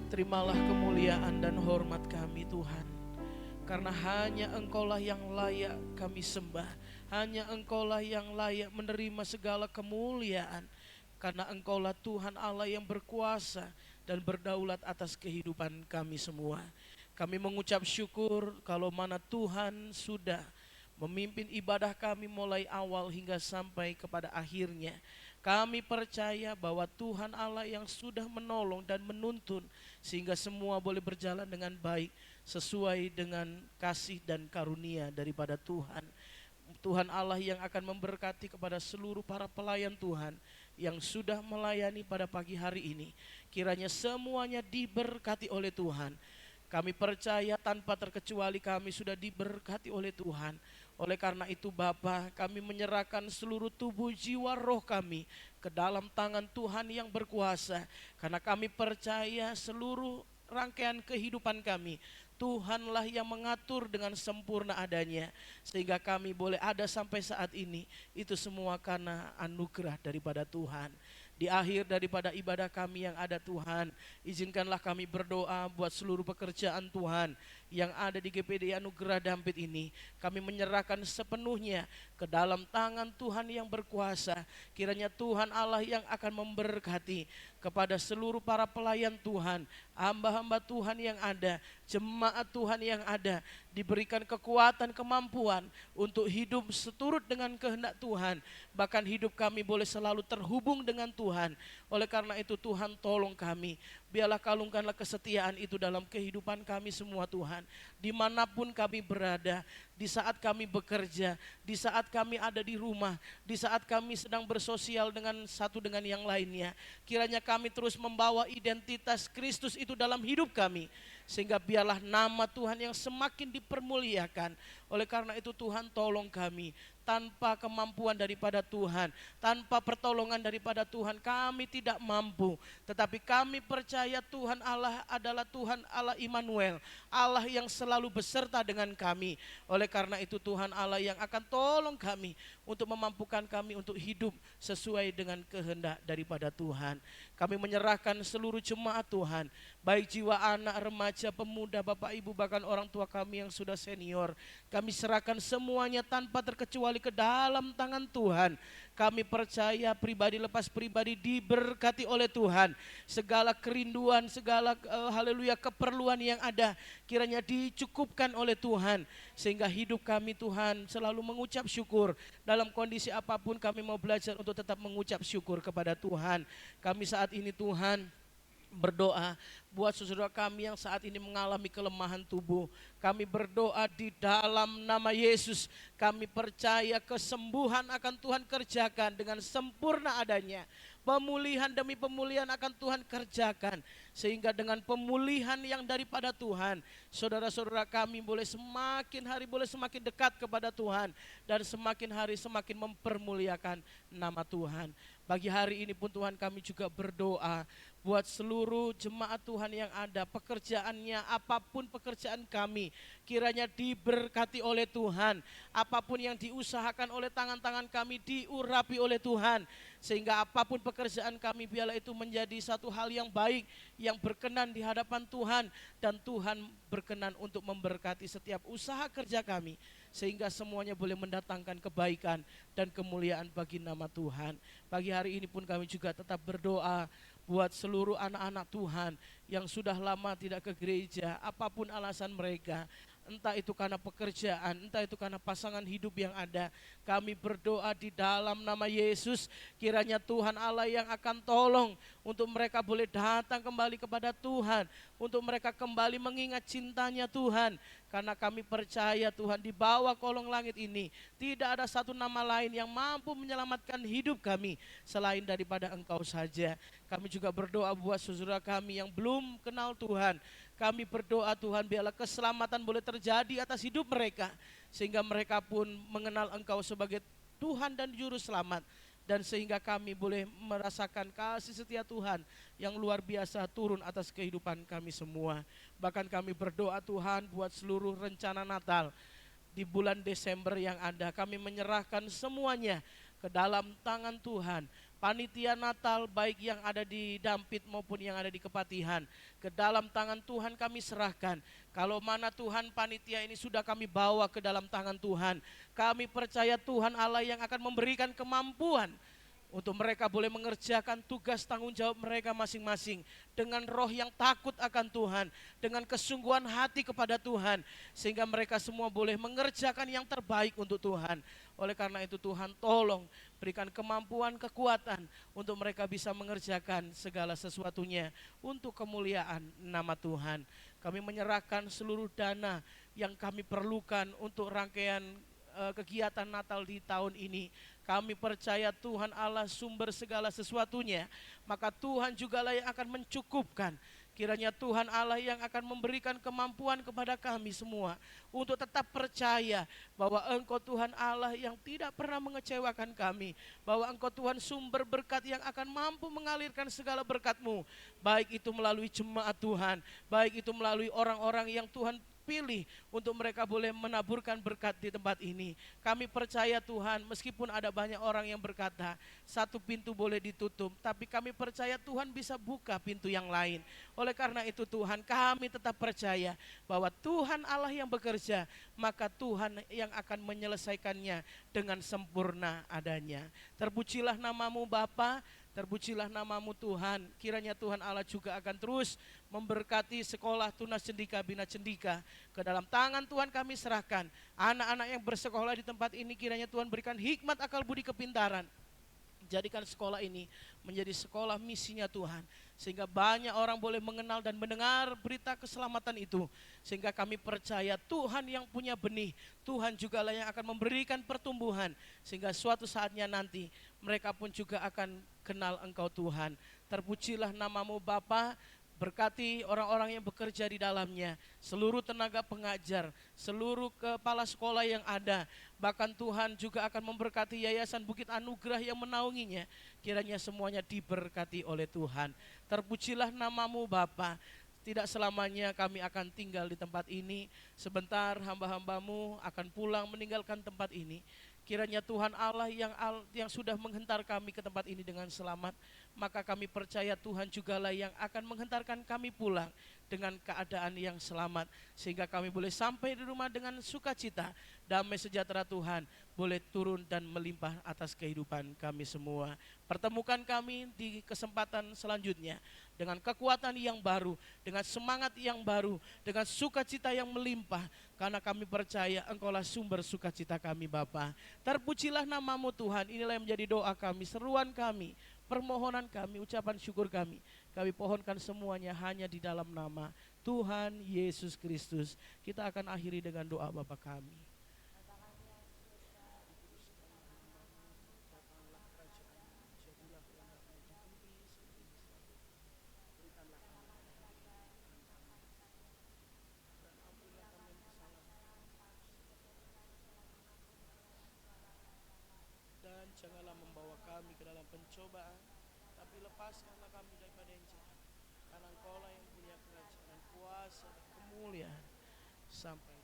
Terimalah kemuliaan dan hormat kami Tuhan. Karena hanya Engkaulah yang layak kami sembah. Hanya Engkaulah yang layak menerima segala kemuliaan. Karena Engkaulah Tuhan Allah yang berkuasa dan berdaulat atas kehidupan kami semua. Kami mengucap syukur kalau mana Tuhan sudah memimpin ibadah kami mulai awal hingga sampai kepada akhirnya. Kami percaya bahwa Tuhan Allah yang sudah menolong dan menuntun sehingga semua boleh berjalan dengan baik sesuai dengan kasih dan karunia daripada Tuhan. Tuhan Allah yang akan memberkati kepada seluruh para pelayan Tuhan yang sudah melayani pada pagi hari ini. Kiranya semuanya diberkati oleh Tuhan. Kami percaya tanpa terkecuali kami sudah diberkati oleh Tuhan. Oleh karena itu Bapa, kami menyerahkan seluruh tubuh, jiwa, roh kami ke dalam tangan Tuhan yang berkuasa. Karena kami percaya seluruh rangkaian kehidupan kami, Tuhanlah yang mengatur dengan sempurna adanya. Sehingga kami boleh ada sampai saat ini, itu semua karena anugerah daripada Tuhan. Di akhir daripada ibadah kami yang ada Tuhan, izinkanlah kami berdoa buat seluruh pekerjaan Tuhan yang ada di GPD Anugerah Dampit ini. Kami menyerahkan sepenuhnya ke dalam tangan Tuhan yang berkuasa. Kiranya Tuhan Allah yang akan memberkati kepada seluruh para pelayan Tuhan, hamba-hamba Tuhan yang ada, jemaat Tuhan yang ada, diberikan kekuatan, kemampuan untuk hidup seturut dengan kehendak Tuhan. Bahkan hidup kami boleh selalu terhubung dengan Tuhan. Oleh karena itu Tuhan tolong kami, biarlah kalungkanlah kesetiaan itu dalam kehidupan kami semua Tuhan. Dimanapun kami berada, di saat kami bekerja, di saat kami ada di rumah, di saat kami sedang bersosial dengan satu dengan yang lainnya. Kiranya kami terus membawa identitas Kristus itu dalam hidup kami. Sehingga biarlah nama Tuhan yang semakin dipermuliakan. Oleh karena itu Tuhan tolong kami. Tanpa kemampuan daripada Tuhan, tanpa pertolongan daripada Tuhan, kami tidak mampu. Tetapi kami percaya Tuhan Allah adalah Tuhan Allah Immanuel, Allah yang selalu beserta dengan kami. Oleh karena itu Tuhan Allah yang akan tolong kami untuk memampukan kami untuk hidup sesuai dengan kehendak daripada Tuhan. Kami menyerahkan seluruh jemaat Tuhan, baik jiwa anak, remaja, pemuda, bapak ibu, bahkan orang tua kami yang sudah senior. Kami serahkan semuanya tanpa terkecuali ke dalam tangan Tuhan. Kami percaya pribadi lepas pribadi diberkati oleh Tuhan. Segala kerinduan, segala haleluya keperluan yang ada kiranya dicukupkan oleh Tuhan. Sehingga hidup kami Tuhan selalu mengucap syukur. Dalam kondisi apapun kami mau belajar untuk tetap mengucap syukur kepada Tuhan. Kami saat ini Tuhan berdoa buat saudara kami yang saat ini mengalami kelemahan tubuh. Kami berdoa di dalam nama Yesus. Kami percaya kesembuhan akan Tuhan kerjakan dengan sempurna adanya. Pemulihan demi pemulihan akan Tuhan kerjakan. Sehingga dengan pemulihan yang daripada Tuhan, saudara-saudara kami boleh semakin hari boleh semakin dekat kepada Tuhan. Dan semakin hari semakin mempermuliakan nama Tuhan. Pagi hari ini pun Tuhan kami juga berdoa buat seluruh jemaat Tuhan yang ada, pekerjaannya apapun pekerjaan kami, kiranya diberkati oleh Tuhan. Apapun yang diusahakan oleh tangan-tangan kami diurapi oleh Tuhan. Sehingga apapun pekerjaan kami biarlah itu menjadi satu hal yang baik, yang berkenan di hadapan Tuhan. Dan Tuhan berkenan untuk memberkati setiap usaha kerja kami. Sehingga semuanya boleh mendatangkan kebaikan dan kemuliaan bagi nama Tuhan. Pagi hari ini pun kami juga tetap berdoa buat seluruh anak-anak Tuhan yang sudah lama tidak ke gereja, apapun alasan mereka. Entah itu karena pekerjaan, entah itu karena pasangan hidup yang ada. Kami berdoa di dalam nama Yesus, kiranya Tuhan Allah yang akan tolong untuk mereka boleh datang kembali kepada Tuhan, untuk mereka kembali mengingat cintanya Tuhan. Karena kami percaya Tuhan di bawah kolong langit ini tidak ada satu nama lain yang mampu menyelamatkan hidup kami selain daripada Engkau saja. Kami juga berdoa buat saudara kami yang belum kenal Tuhan. Kami berdoa Tuhan biarlah keselamatan boleh terjadi atas hidup mereka. Sehingga mereka pun mengenal Engkau sebagai Tuhan dan Juru Selamat. Dan sehingga kami boleh merasakan kasih setia Tuhan yang luar biasa turun atas kehidupan kami semua. Bahkan kami berdoa Tuhan buat seluruh rencana Natal di bulan Desember yang ada. Kami menyerahkan semuanya ke dalam tangan Tuhan. Panitia Natal baik yang ada di Dampit maupun yang ada di Kepatihan, ke dalam tangan Tuhan kami serahkan. Kalau mana Tuhan panitia ini sudah kami bawa ke dalam tangan Tuhan, kami percaya Tuhan Allah yang akan memberikan kemampuan untuk mereka boleh mengerjakan tugas tanggung jawab mereka masing-masing dengan roh yang takut akan Tuhan, dengan kesungguhan hati kepada Tuhan, sehingga mereka semua boleh mengerjakan yang terbaik untuk Tuhan. Oleh karena itu Tuhan tolong berikan kemampuan, kekuatan untuk mereka bisa mengerjakan segala sesuatunya untuk kemuliaan nama Tuhan. Kami menyerahkan seluruh dana yang kami perlukan untuk rangkaian kegiatan Natal di tahun ini. Kami percaya Tuhan Allah sumber segala sesuatunya, maka Tuhan jugalah yang akan mencukupkan. Kiranya Tuhan Allah yang akan memberikan kemampuan kepada kami semua untuk tetap percaya bahwa Engkau Tuhan Allah yang tidak pernah mengecewakan kami, bahwa Engkau Tuhan sumber berkat yang akan mampu mengalirkan segala berkat-Mu, baik itu melalui jemaat Tuhan, baik itu melalui orang-orang yang Tuhan pilih untuk mereka boleh menaburkan berkat di tempat ini. Kami percaya Tuhan, meskipun ada banyak orang yang berkata satu pintu boleh ditutup, tapi kami percaya Tuhan bisa buka pintu yang lain. Oleh karena itu Tuhan, kami tetap percaya bahwa Tuhan Allah yang bekerja, maka Tuhan yang akan menyelesaikannya dengan sempurna adanya. Terpujilah namamu Bapa, terpujilah namamu Tuhan. Kiranya Tuhan Allah juga akan terus memberkati sekolah Tunas Cendika Bina Cendika. Ke dalam tangan Tuhan kami serahkan anak-anak yang bersekolah di tempat ini. Kiranya Tuhan berikan hikmat, akal budi, kepintaran. Jadikan sekolah ini menjadi sekolah misinya Tuhan, sehingga banyak orang boleh mengenal dan mendengar berita keselamatan itu. Sehingga kami percaya Tuhan yang punya benih, Tuhan jugalah yang akan memberikan pertumbuhan, sehingga suatu saatnya nanti mereka pun juga akan kenal Engkau Tuhan. Terpujilah namamu Bapa. Berkati orang-orang yang bekerja di dalamnya, seluruh tenaga pengajar, seluruh kepala sekolah yang ada. Bahkan Tuhan juga akan memberkati Yayasan Bukit Anugerah yang menaunginya. Kiranya semuanya diberkati oleh Tuhan. Terpujilah namamu Bapa. Tidak selamanya kami akan tinggal di tempat ini. Sebentar hamba-hambamu akan pulang meninggalkan tempat ini. Kiranya Tuhan Allah yang sudah menghentar kami ke tempat ini dengan selamat, maka kami percaya Tuhan jugalah yang akan menghentarkan kami pulang dengan keadaan yang selamat, sehingga kami boleh sampai di rumah dengan sukacita. Damai sejahtera Tuhan boleh turun dan melimpah atas kehidupan kami semua. Pertemukan kami di kesempatan selanjutnya dengan kekuatan yang baru, dengan semangat yang baru, dengan sukacita yang melimpah, karena kami percaya Engkaulah sumber sukacita kami Bapa. Terpujilah namamu Tuhan. Inilah yang menjadi doa kami, seruan kami, permohonan kami, ucapan syukur kami. Kami pohonkan semuanya hanya di dalam nama Tuhan Yesus Kristus. Kita akan akhiri dengan doa Bapa kami. Dan janganlah membawa kami ke dalam pencobaan, tapi lepaskanlah kami daripada yang jahat. Karena Engkaulah yang punya kerajaan dan kuasa dan kemuliaan sampai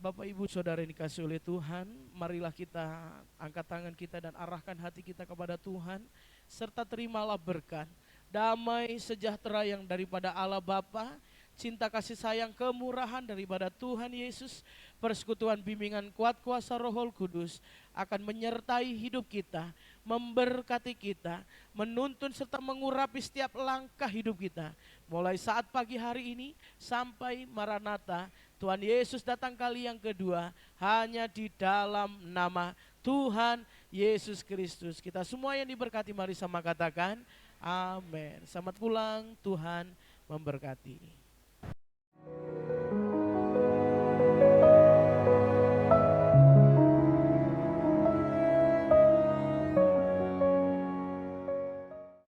Bapak Ibu Saudara yang dikasihi oleh Tuhan, marilah kita angkat tangan kita dan arahkan hati kita kepada Tuhan, serta terimalah berkat, damai sejahtera yang daripada Allah Bapa, cinta kasih sayang kemurahan daripada Tuhan Yesus, persekutuan bimbingan kuat kuasa Roh Kudus akan menyertai hidup kita, memberkati kita, menuntun serta mengurapi setiap langkah hidup kita, mulai saat pagi hari ini sampai Maranatha Tuhan Yesus datang kali yang kedua, hanya di dalam nama Tuhan Yesus Kristus. Kita semua yang diberkati, mari sama katakan amin. Selamat pulang, Tuhan memberkati.